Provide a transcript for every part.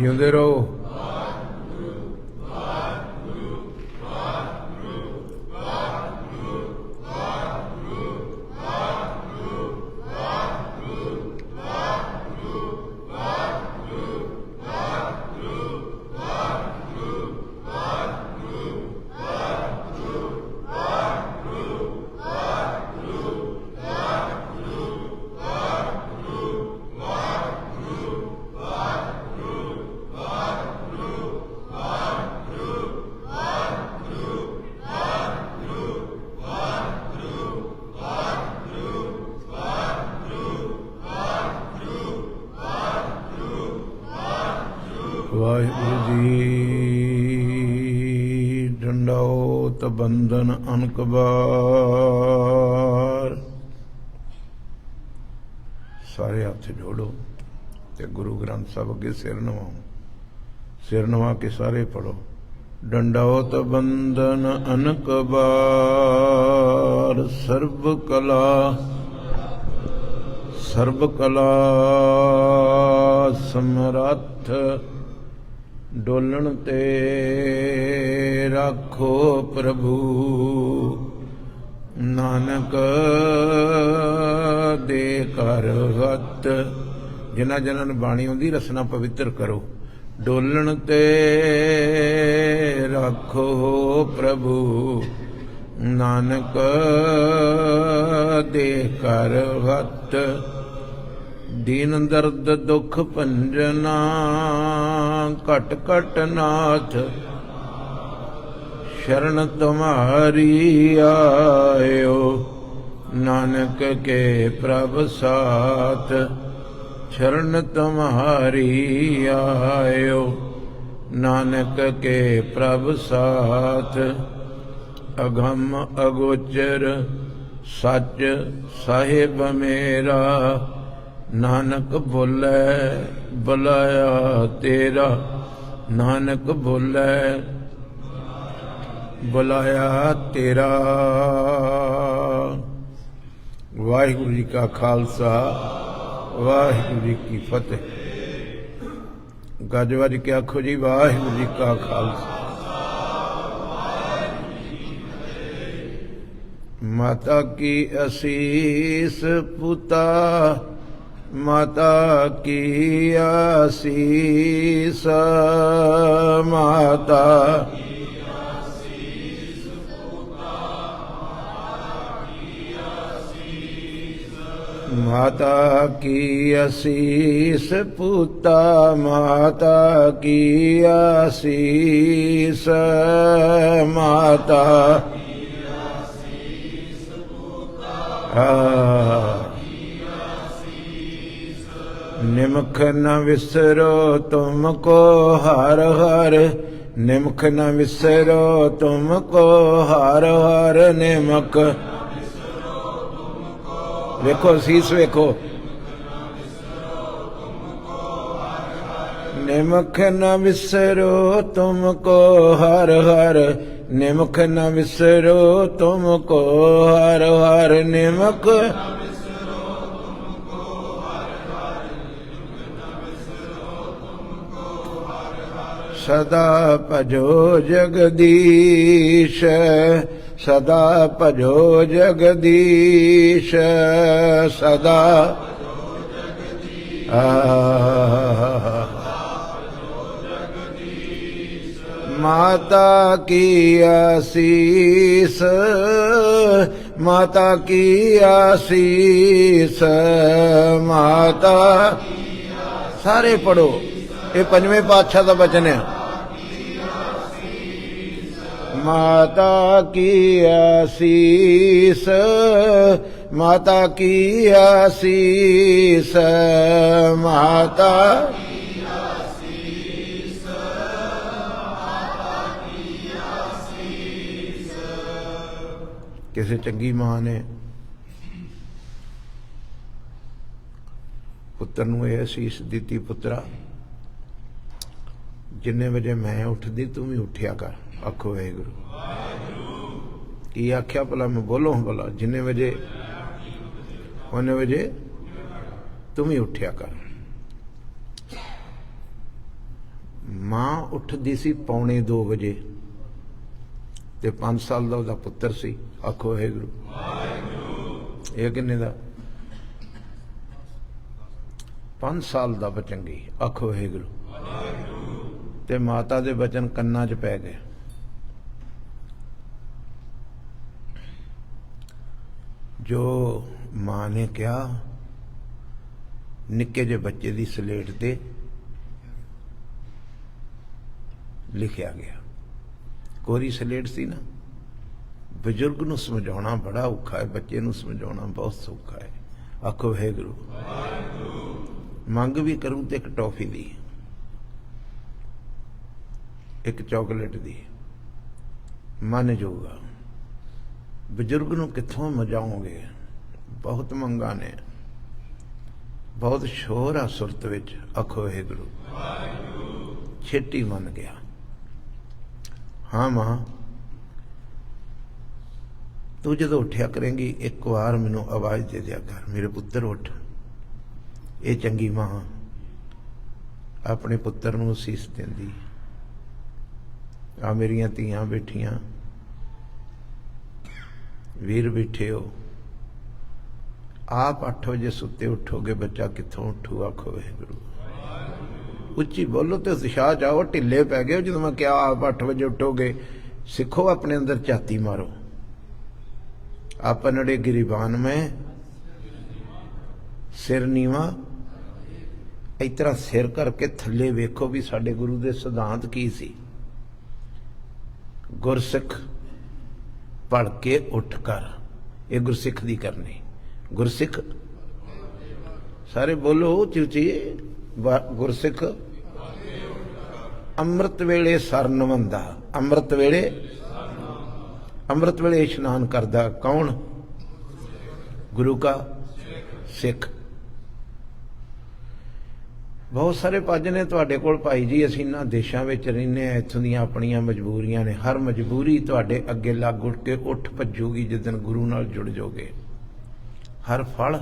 ਜਿਉਂਦੇ ਰਹੋ। ਵਾਹਿਗੁਰੂ ਜੀ। ਡੰਡਾਉਤ ਬੰਧਨ ਅਨਕਬਾਰ। ਸਾਰੇ ਹੱਥ ਜੋੜੋ ਤੇ ਗੁਰੂ ਗ੍ਰੰਥ ਸਾਹਿਬ ਅੱਗੇ ਸਿਰ ਨਵਾਓ। ਸਿਰ ਨਵਾ ਕੇ ਸਾਰੇ ਪੜੋ। ਡੰਡਾਉਤ ਬੰਧਨ ਅਨਕਬਾਰ। ਸਰਬ ਕਲਾ ਸਮਰੱਥ। ਡੋਲਣ ਤੇ ਰੱਖੋ ਪ੍ਰਭੂ। ਨਾਨਕ ਦੇ ਘਰ ਹੱਥ। ਜਿਨ੍ਹਾਂ ਜਿਨ੍ਹਾਂ ਨੂੰ ਬਾਣੀ ਆਉਂਦੀ ਰਸਨਾ ਪਵਿੱਤਰ ਕਰੋ। ਡੋਲਣ ਤੇ ਰੱਖੋ ਪ੍ਰਭੂ। ਨਾਨਕ ਦੇ ਘਰ ਹੱਥ। ਦੀਨ ਦਰਦ ਦੁਖ ਭੰਜਨਾ ਘਟ ਘਟ ਨਾਥ। ਸ਼ਰਨ ਤੁਮਾਰੀ ਆਇਓ ਨਾਨਕ ਕੇ ਪ੍ਰਭ ਸਾਥ। ਸ਼ਰਨ ਤੁਮਾਰੀ ਆਇਓ ਨਾਨਕ ਕੇ ਪ੍ਰਭ ਸਾਥ। ਅਗਮ ਅਗੋਚਰ ਸੱਚ ਸਾਹਿਬ ਮੇਰਾ। ਨਾਨਕ ਬੋਲੇ ਬੁਲਾਇਆ ਤੇਰਾ। ਨਾਨਕ ਬੋਲੇ ਬੁਲਾਇਆ ਤੇਰਾ। ਵਾਹਿਗੁਰੂ ਜੀ ਕਾ ਖਾਲਸਾ ਵਾਹਿਗੁਰੂ ਜੀ ਕੀ ਫਤਿਹ। ਗੱਜ ਵੱਜ ਕੇ ਆਖੋ ਜੀ ਵਾਹਿਗੁਰੂ ਜੀ ਕਾ ਖਾਲਸਾ। ਮਾਤਾ ਕੀ ਅਸੀਸ ਪੁੱਤਾ। ਮਾਤਾ ਕੀ ਆਸੀਸ। ਮਾਤਾ ਮਾਤਾ ਕੀ ਅਸੀਸ ਪੁੱਤਾ। ਮਾਤਾ ਕੀ ਆਸੀਸ। ਮਾਤਾ ਨਿਮਖ ਨ ਵਿਸਰੋ ਤੁਮ ਕੋ ਹਰ ਹਰ। ਨਿਮਖ ਨ ਵਿਸਰੋ ਤੁਮ ਕੋ ਹਰ ਹਰ। ਨਿਮਖ ਵੇਖੋ ਸੀਸ ਵੇਖੋ। ਨਿਮਖ ਨ ਵਿਸਰੋ ਤੁਮ ਕੋ ਹਰ ਹਰ। ਨਿਮਖ ਨ ਵਿਸਰੋ ਤੁਮ ਕੋ ਹਰ ਹਰ। ਨਿਮਖ ਸਦਾ ਭਜੋ ਜਗਦੀਸ਼। ਸਦਾ ਭਜੋ ਜਗਦੀਸ਼। ਸਦਾ ਮਾਤਾ ਕੀ ਆਸੀਸ। ਮਾਤਾ ਕੀ ਆਸੀਸ। ਮਾਤਾ ਸਾਰੇ ਪੜੋ। ਇਹ ਪੰਜਵੇਂ ਪਾਤਸ਼ਾਹ ਦਾ ਬਚਨ ਹੈ। ਮਾਤਾ ਕੀ ਆਸੀਸ। ਮਾਤਾ ਕੀ ਆਸੀਸ। ਮਾਤਾ ਕਿਸੇ ਚੰਗੀ ਮਾਂ ਨੇ ਪੁੱਤਰ ਨੂੰ ਇਹ ਅਸੀਸ ਦਿੱਤੀ, ਪੁੱਤਰਾ ਜਿੰਨੇ ਵਜੇ ਮੈਂ ਉੱਠਦੀ ਤੂੰ ਵੀ ਉੱਠਿਆ ਕਰ। ਆਖੋ ਵਾਹਿਗੁਰੂ। ਕੀ ਆਖਿਆ ਭਲਾ? ਮੈਂ ਬੋਲੋ ਭਲਾ। ਜਿੰਨੇ ਵਜੇ ਉਹਨੇ ਵਜੇ ਤੂੰ ਵੀ ਉੱਠਿਆ ਕਰ। मां उठदी सी 1:45 वजे ते 5 साल का उसका पुत्र सी। आखो वाहिगुरू। ये किन्ने दा? 5 साल का बचंगी। आखो वाहिगुरू। ते माता दे बचन कन्ना च पै गए। जो मां ने कहा निक्के जे बच्चे की सलेट ते लिखिया गया। कोरी सलेट सी ना। बजुर्ग नूं समझाउणा बड़ा औखा है, बच्चे नूं समझाउणा बहुत सौखा है। आखो वाहिगुरू। मंग भी करूँ तो एक टॉफी दी, एक चॉकलेट दी, मन जोगा। बजुर्ग नूं कित्थों मजाओगे? बहुत मंगा ने, बहुत शोर आ सुरत विच। आखो वाहिगुरू। छेती मन गया। हाँ मां, तू जो उठिया करेंगी एक बार मैनू आवाज दे दिया कर, मेरे पुत्र उठ। ये चंगी मां अपने पुत्र नूं असीस देंदी। आ मेरियां धीआं बैठियां, वीर बैठे हो, आप 8 बजे सुते उठोगे, बच्चा कित्थों उठू? आखो वाहिगुरू। उच्ची बोलो तो उत्साह जाओ। ढिले पै गए जो मैं क्या आप 8 बजे उठोगे? सिखो, अपने अंदर झाती मारो। आपनड़े गिरीबान में सिर नीवा। इस तरह सिर करके थले वेखो भी साडे गुरु दे सिद्धांत की सी। गुरसिख पढ़ के उठ कर, ये गुरसिख दी करनी। गुरसिख सारे बोलो उची। गुरसिख अमृत वेले सर नवंदा। अमृत वेले इशनान करदा कौन? गुरु का सिख। बहुत सारे पज ने तुहाडे कोल भाई जी। असीं इन्हां देशां विच रहिंदे आ, इत्थों दीयां अपणियां मजबूरियां ने। हर मजबूरी तुहाडे अगे लग उठ के उठ भज्जूगी जिस दिन गुरु नाल जुड़ जाओगे। हर फल,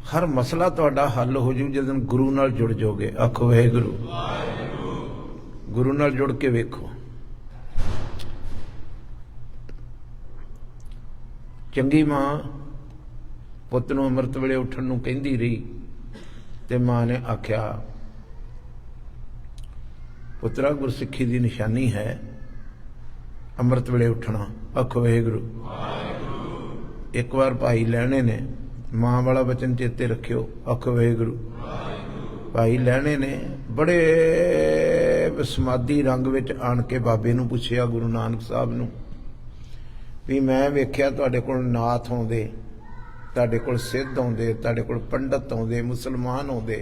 हर मसला तुहाडा हल हो जू जिस दिन गुरु नाल जुड़ जाओगे। आखो वाहिगुरू। गुरु नाल जुड़ के वेखो। चंगी मां पुत नूं अमृत वेले उठण नूं कहंदी रही ते मां ने आख्या पुत्रा गुरसिੱਖੀ दी निशानी है अमृत वेले उठना। आखो वाहिगुरू। एक बार भाई लैणे ने मां वाला वचन चेते रखियो। आखो वाहिगुरू। भाई लैणे ने बड़े समाधी रंग विच आण के बाबे नूं पुछया, गुरु नानक साहब नूं, भी मैं वेख्या तुहाडे कोल नाथ आउंदे, तुहाडे कोल सिद्ध आउंदे, तुहाडे कोल पंडित आउंदे, मुसलमान आउंदे,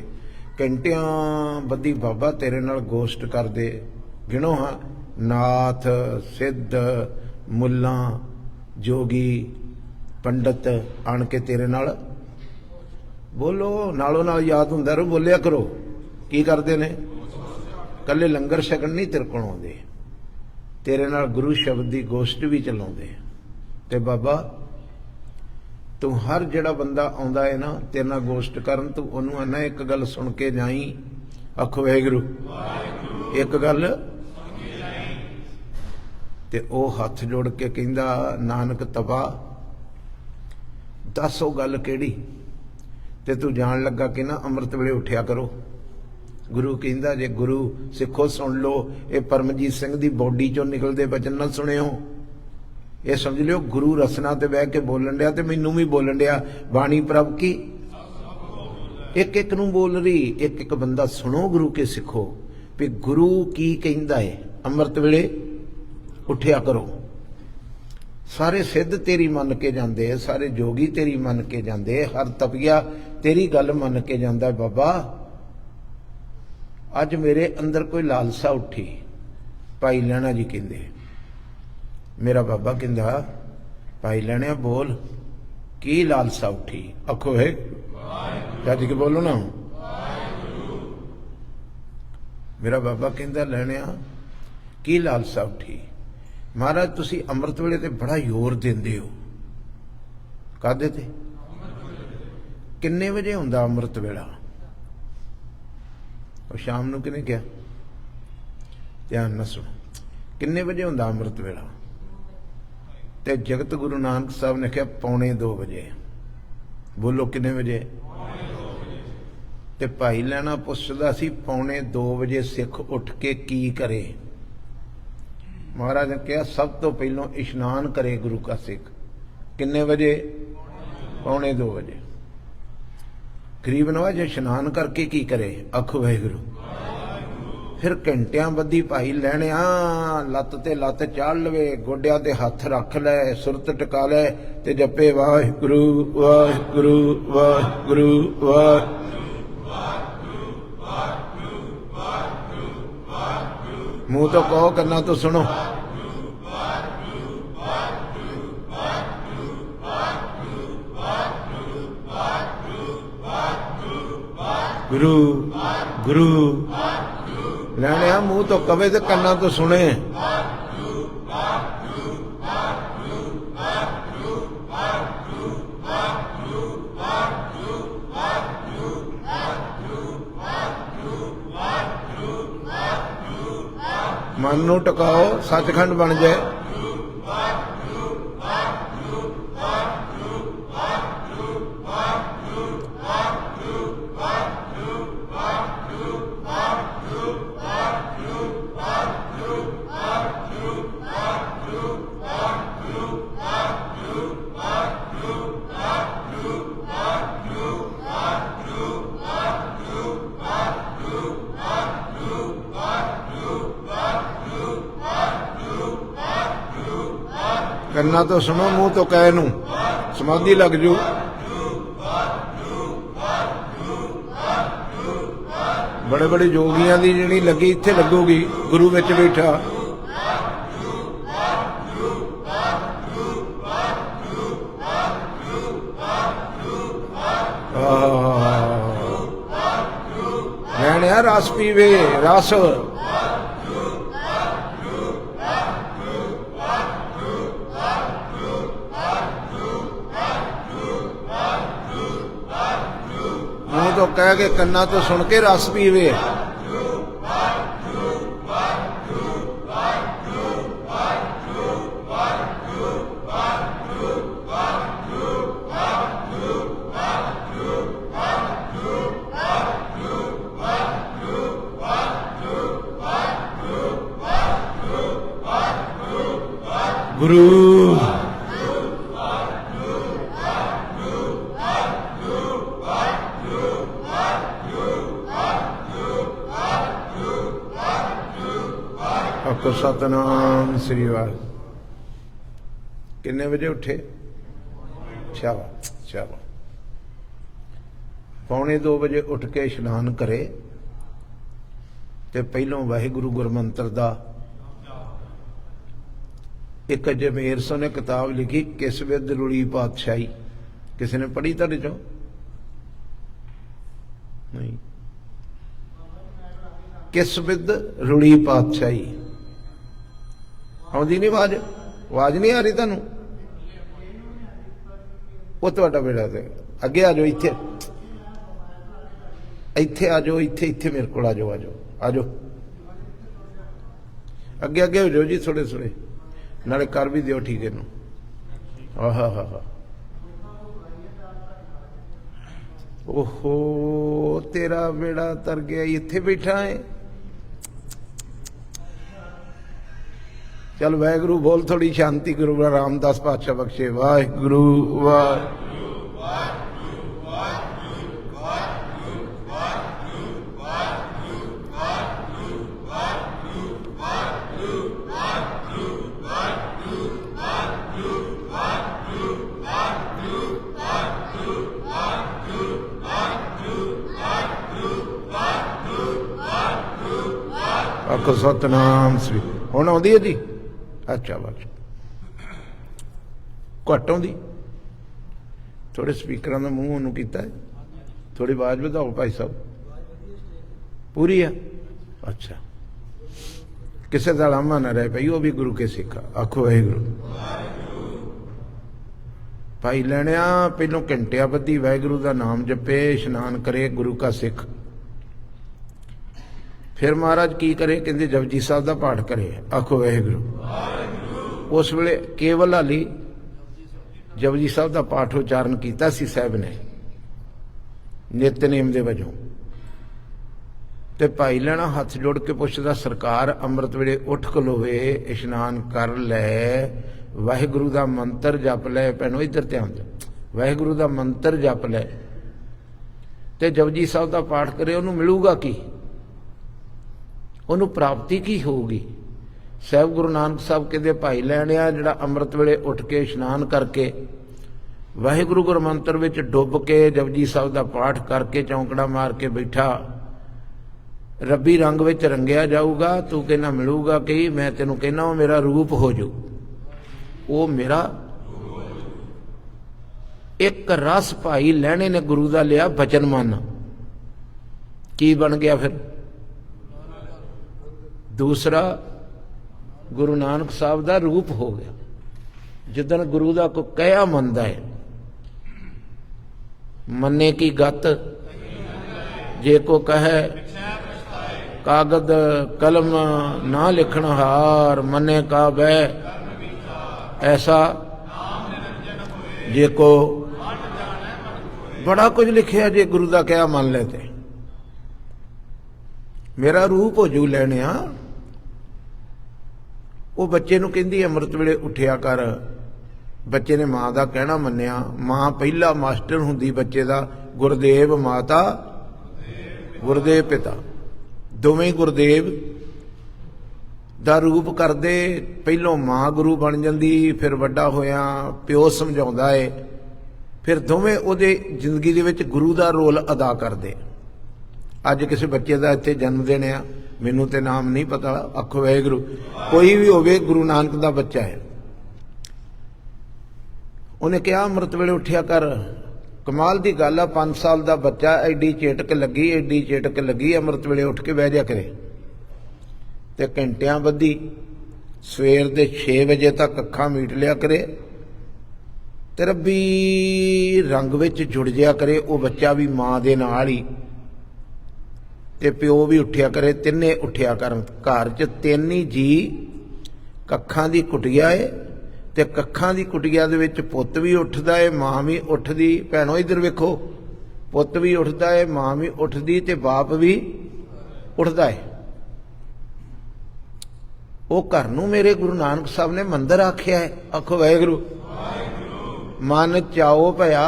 घंटियां बद्धी बाबा तेरे नाल गोष्ट करदे। गिणो हाँ, नाथ, सिद्ध, मुल्ला, जोगी, पंडित आण के तेरे नाल बोलो। नालों नाल याद हुंदा रहो, बोलिया करो। की करदे ने? कल्ले लंगर छकण नहीं तेरे कोल आउंदे, तेरे नाल गुरु शब्द की गोष्ट भी चलाउंदे। ते बाबा तू हर जिहड़ा बंदा आउंदा है ना तेरे नाल गोष्ट करन, तू उहनूं आना एक गल सुन के जाई। आखो वाहिगुरू। एक गल ते ओह हथ जोड़ के कहंदा नानक तबा दस वो गल केड़ी ते तू जान लगा कि ना अमृत वेले उठिया करो। गुरु कहंदा जे गुरु सिखो सुन लो, ये परमजीत सिंह दी बॉडी चों निकलदे वचन ना सुनियो। ये समझ लियो गुरु रसना ते बह के बोलन दिया ते मैनू भी बोलन दिया। बाणी प्रभ की एक एक नूं बोल रही। एक एक बंदा सुनो गुरु के सिखो भी गुरु की कहंदा है। अमृत वेले उठिया करो। सारे सिद्ध तेरी मन के जांदे, सारे जोगी तेरी मन के जांदे, हर तपिया तेरी गल मन के जांदा। बाबा अज मेरे अंदर कोई लालसा उठी। भाई लैणा जी कहंदे, मेरा बाबा कहंदा भाई लैणा बोल की लालसा उठी? आखो है जज के बोलो ना। मेरा बाबा कहंदा लैणा की लालसा उठी? महाराज तुसी अमृत वेले ते बड़ा जोर देंदे हो। कादे ते? किन्ने बजे हुंदा अमृत वेला? और शाम नूं किने कहा? ध्यान न सुनो। किन्ने बजे हुंदा अमृत वेला? ते जगत गुरु नानक साहब ने कहा 1:45 बजे। बोलो किन्ने बजे? ते भाई लैना पुछदा सी 1:45 बजे सिख उठ के की करे? महाराज ने कहा सब तो पहलों इशनान करे गुरु का सिख। किन्ने बजे? 1:45 बजे। गरीब नवाज इशनान करके की करे? आखो वाहिगुरू। फिर घंटियां बधी भाई लैने लत्त ते लत्त चाड़ लवे, गोड्या ते हथ रख लै, सुरत टिका लै ते जपे वाहिगुरू वाहिगुरू वाहिगुरू वाहिगुरू। मुंह तो कहो, करना तो सुनो। गुरु गुरु लैने मुंह तो कवे तो करना तो सुने। मन नू टकाओ, सचखंड बन जाए। करना तो सुनो, मुंह तो कह नू समाधि लग जू। बड़े बड़े जोगियां दी जिहड़ी लगी इत्थे लगूगी, गुरु विच बैठा। लैने रस पीवे, रस। तो कह के कन्ना तो सुन के रस पीवे। गुरु तो सतनाम श्री वाहिगुरू। किन्ने बजे उठे? शाबाश शाबाश। 1:45 बजे उठ के इशनान करे ते पहलों वाहिगुरू गुरमंत्र दा एक जमेर सो ने किताब लिखी, किस विद रुली पातशाही। किसी ने पढ़ी तुहाडे चों? नहीं। किस विद रुली पातशाही आउंदी नहीं आवाज? आवाज नहीं आ रही तुहानू? वो तुहाडा बेड़ा ते अगे आ जाओ, इत्थे इत्थे आ जाओ, इत्थे इत्थे मेरे को आ जाओ, आ जाओ आ जाओ, अगे अगे हो जाओ जी, थोड़े थोड़े नाले कर भी दिओ ठीक है नू। आहा हा हा। ओहो तेरा बेड़ा तर गया, इत्थे बैठा है। चल वाहिगुरू बोल, थोड़ी शांति गुरु रामदास पातशाह बख्शे। वाहिगुरू वाहिगुरू आखो सतनाम श्री। हुण आउंदी है जी? अच्छा बस घट आउंदी। थोड़े स्पीकर का मूँह ओनू कीता है, थोड़ी आवाज बढ़ाओ भाई साहब। पूरी है? अच्छा। किसी का लामा ना रह पाई, वो भी गुरु के सिखा। आखो वाहिगुरू। भाई लैणिया पहलों घंटिया बधी वाहिगुरू का नाम जपे, इशनान करे गुरु का सिख। फिर महाराज की करे, कहते जपजी साहब का पाठ करे। आखो वाहिगुरू। उस वेले केवल हाली जपजी साहब का पाठ उचारण किया सी साहब ने नितनेम दे वजों। ते भाई लैणा हथ जोड़ के पुछदा, सरकार अमृत वेले उठ खलोवे, इशनान कर लै, वाहिगुरू का मंत्र जप लै। भैनों इधर ध्यान दे, वाहिगुरू का मंत्र जप लै ते जपजी साहब का पाठ करे, उन्होंने मिलूगा की, उन्होंने प्राप्ति की होगी। साहब गुरु नानक साहब कहते भाई लैणिया जिहड़ा अमृत वेले उठ के इशनान करके वाहिगुरू गुर मंत्र विच डुब के जपजी साहब का पाठ करके चौंकड़ा मार के बैठा, रब्बी रंग विच रंगिया जाऊगा। तू कहना मिलूगा कि मैं तेनों कहना वो मेरा रूप हो जाऊ, वो मेरा एक रस भाई लैणे ने गुरु का लिया बचन मन, की बन गया फिर दूसरा गुरु नानक साहब का रूप हो गया। जिदन गुरु का को कहा मनदा है, मन्ने की गत जे को कहे, कागद कलम ना लिखण हार, मन्ने का बह ऐसा जे को। बड़ा कुछ लिखिया जे गुरु का क्या मान लेते, मेरा रूप हो जू लैने। वो बच्चे नूं कहंदी अमृत वेले उठिया कर। बच्चे ने माँ का कहना मन्निया। माँ पहला मास्टर हुंदी बच्चे का, गुरदेव माता गुरदेव पिता, दोवें गुरदेव दा रूप करदे। पहलों माँ गुरु बन जांदी, फिर वड्डा होया प्यो समझाउंदा है, फिर दोवें उहदे जिंदगी दे विच गुरु दा रोल अदा करदे। अज किसी बच्चे का इत्थे जन्म दिन आ, मैनूं ते नाम नहीं पता, आखो वाहिगुरू। कोई भी होवे गुरु नानक दा बच्चा है। उन्हें कहा अमृत वेले उठिया कर। कमाल की गल आ, 5 साल का बच्चा, एडी चेटक लगी, एडी चेटक लगी, अमृत वेले उठ के बह जा करे ते घंटियां बधी सवेर दे 6 बजे तक अखां मीट लिया करे ते रब्बी रंग विच जुड़ जाया करे। वो बच्चा भी माँ दे नाल ही ते प्यो भी उठिया करे, तिन्ने उठिया कर। घर च 3 ही जी, कखां दी कुटिया है ते कखां दी कुटिया दे विच पुत्त भी उठदा है, माँ भी उठदी। भैनों इधर वेखो, पुत्त भी उठदा है, माँ भी उठदी ते बाप भी उठदा है। वो घर नूं मेरे गुरु नानक साहब ने मंदिर आख्या है। आखो वाहिगुरू। मन चाओ भया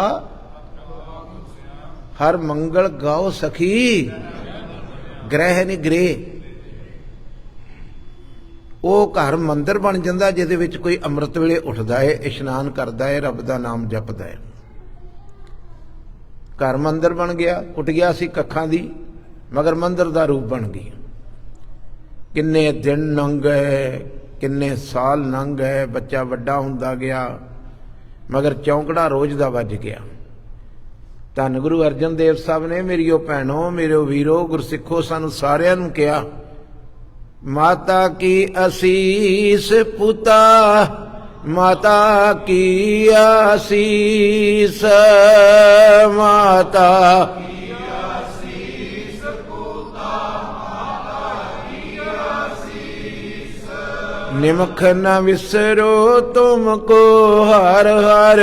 हर मंगल गाओ सखी, ग्रह नहीं ग्रह। वो घर मंदिर बन जाता जिहदे विच कोई अमृत वेले उठदा है, इशनान करदा है, रब दा नाम जपदा है। घर मंदिर बन गया, कुटिया सी कखां दी, मगर मंदिर दा रूप बन गई। किन्ने दिन लंघ गए, किन्ने साल लंघ गए, बच्चा वड्डा हुंदा गया, मगर चौंकड़ा रोज दा वज गया। धन गुरु अर्जन देव साहब ने मेरियो भैनों, मेरे वीरो, गुरसिखो सानू सारियां नूं कहा, माता की असीस पुता, माता की आसीस, माता की आसीस पुता, माता की आसीस। निमख न विसरो तुमको हर हर,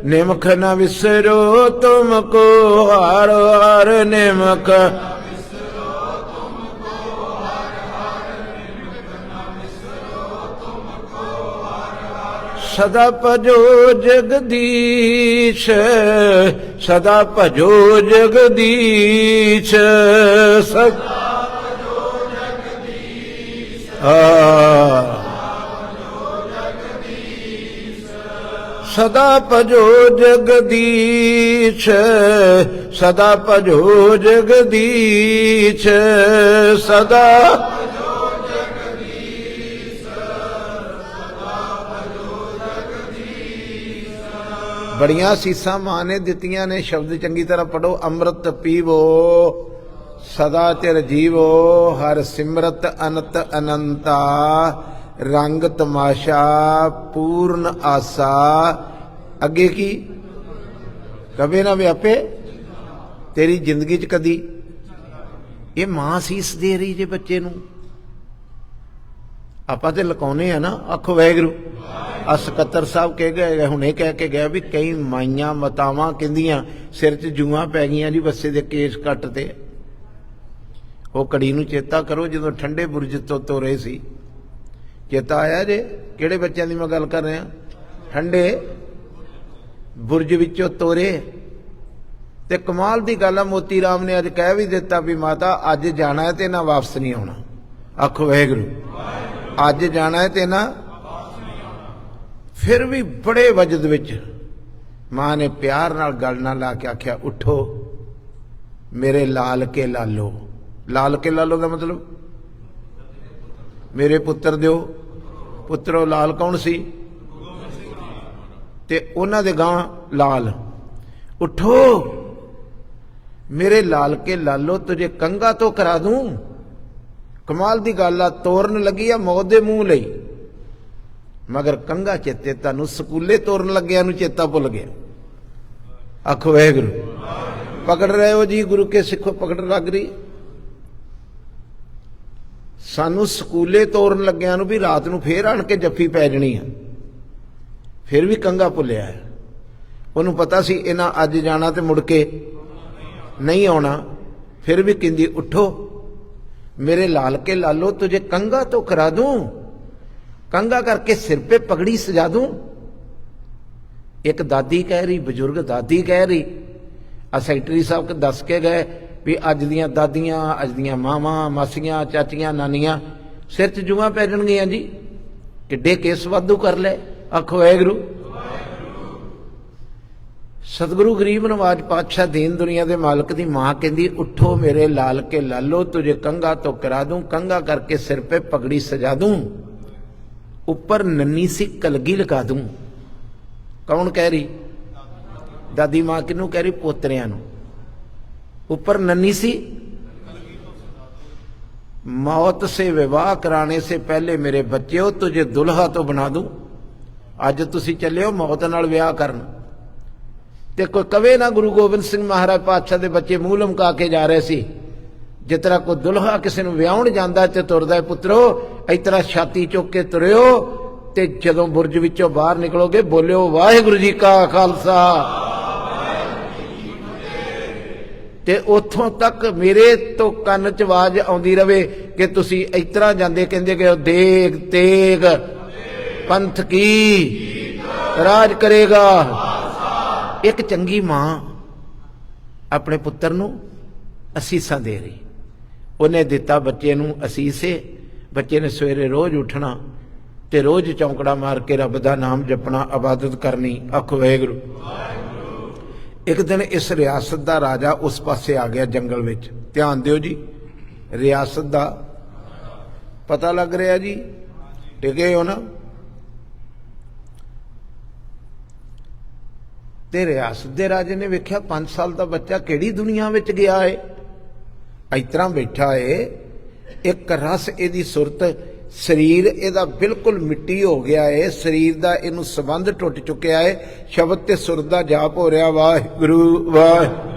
निमख न विसरो तुमको हर हर, निमख सदा भजो जगदीश, सदा भजो जगदीश, सदा भजो जगदीश, सदा भजो जगदीश, सदा भजो जगदीश, सदा बड़ियां सीसा मां ने दित्तियां ने। शब्द चंगी तरह पढ़ो। अमृत पीवो सदा चिर जीवो, हर सिमरत अनत अनंता, रंग तमाशा पूर्ण आसा। अगे की कभी ना व्यापे तेरी जिंदगी च कदी ये मां सीस दे रही जे बच्चे नूं। आपां ते लकाउने आ ना, आखो वाहिगुरू। आ सकत्तर साहब कह गए, हुणे कह के गया भी कई माइयां मातावां कहंदियां सिर च जूआं पै गईयां जी बस्से दे केस कट ते। वो कड़ी नूं चेता करो जदों ठंडे बुरज तो तोरे सी, चेता आया जे किहड़े बच्चों की मैं गल कर रहा? ठंडे बुरज विचों तोरे। ते कमाल की गल है, मोती राम ने अज कह भी दिता भी माता अज जाना है तो ना वापस नहीं आना। आखो वाहिगुरू, अज जाना है तो ना। फिर भी बड़े वजद विच मां ने प्यार नाल गल नाल ला के आख्या, उठो मेरे लाल के लालो। लाल के लालो का मतलब मेरे पुत्र दिओ। पुत्रो लाल कौन सी? ते उन्हां दे गां लाल। उठो मेरे लाल के लालो, तुझे कंगा तो करा दूं। कमाल दी गल आ, तोरन लगी आ मौत दे मूंह लई, मगर कंगा चेते तानू स्कूले तोरन लग्या नू चेता भुल गया। आखो वाहिगुरू। पकड़ रहे हो जी गुरु के सिखो, पकड़ लग रही। सानू स्कूले तोरन लग्या नू भी रात नू फिर आण के जफ्फी पै जणी है, फिर भी कंगा भुलिया है। उन्होंने पता सी इन्हां अज जाना तो मुड़ के नहीं आना, फिर भी कहंदी उठो मेरे लाल के लालो, तुझे कंगा तो करा दूं, कंगा करके सिर पे पगड़ी सजा दूं। एक दादी कह रही, बजुर्ग दादी कह रही, सैकटरी साहब दस के गए भी अज दियां दादियां, अज दियां मावां, मासियां, चाचियां, नानियां सिर च जूआं पै जाणगियां जी, किड्डे केस वाधू कर ले। आखो वाहिगुरू। सतगुरु गरीब नवाज पातशाह दीन दुनिया के मालक की मां कहती, उठो मेरे लाल के लालो, तुझे कंगा तो करा दूं, कंगा करके सिर पे पगड़ी सजा दूं, ऊपर नन्ही सी कलगी लगा दूं। कौन कह रही? दादी मां किनू कह रही? पोतरियां नूं। ऊपर नन्ही सी, मौत से विवाह कराने से पहले मेरे बच्चे तुझे दुल्हा तो बना दूं। अज तुसी चले हो मौत नाल विआह करन, ते कोई कवे ना गुरु गोबिंद सिंह महाराज पातशाह दे बच्चे मूंह लमका के जा रहे सी, जिस तरह कोई दुल्हा किसी नूं विआहण जांदा ते तुरदा है, पुत्रो इस तरह छाती चुक के तुरियो, ते जदों बुरज विचों बाहर निकलोगे बोलियो वाहिगुरू जी का खालसा, ते उथों तक मेरे तो कन च आवाज आउंदी रवे कि तुसी इस तरह जांदे कहंदे कि देग तेग पंथ की राज करेगा। एक चंगी मां अपने पुत्र नूं असीसां दे रही, उन्हें दिता बच्चे नूं असीसे। बच्चे ने सवेरे रोज उठना ते रोज चौंकड़ा मार के रब दा नाम जपना, इबादत करनी। आखो वाहिगुरू। एक दिन इस रियासत दा राजा उस पासे आ गया जंगल विच। ध्यान दिओ जी, रियासत दा पता लग रहा जी, टिके हो ना। ते रियासत दे राजे ने वेख्या 5 साल का बच्चा किहड़ी दुनिया विच गया है, इस तरह बैठा है, एक रस इहदी सुरत, शरीर इहदा बिल्कुल मिट्टी हो गया है, शरीर दा इहनूं संबंध टुट चुकिया है, शब्द ते सुर दा जाप हो रहा वाहिगुरू वाहिगुरू।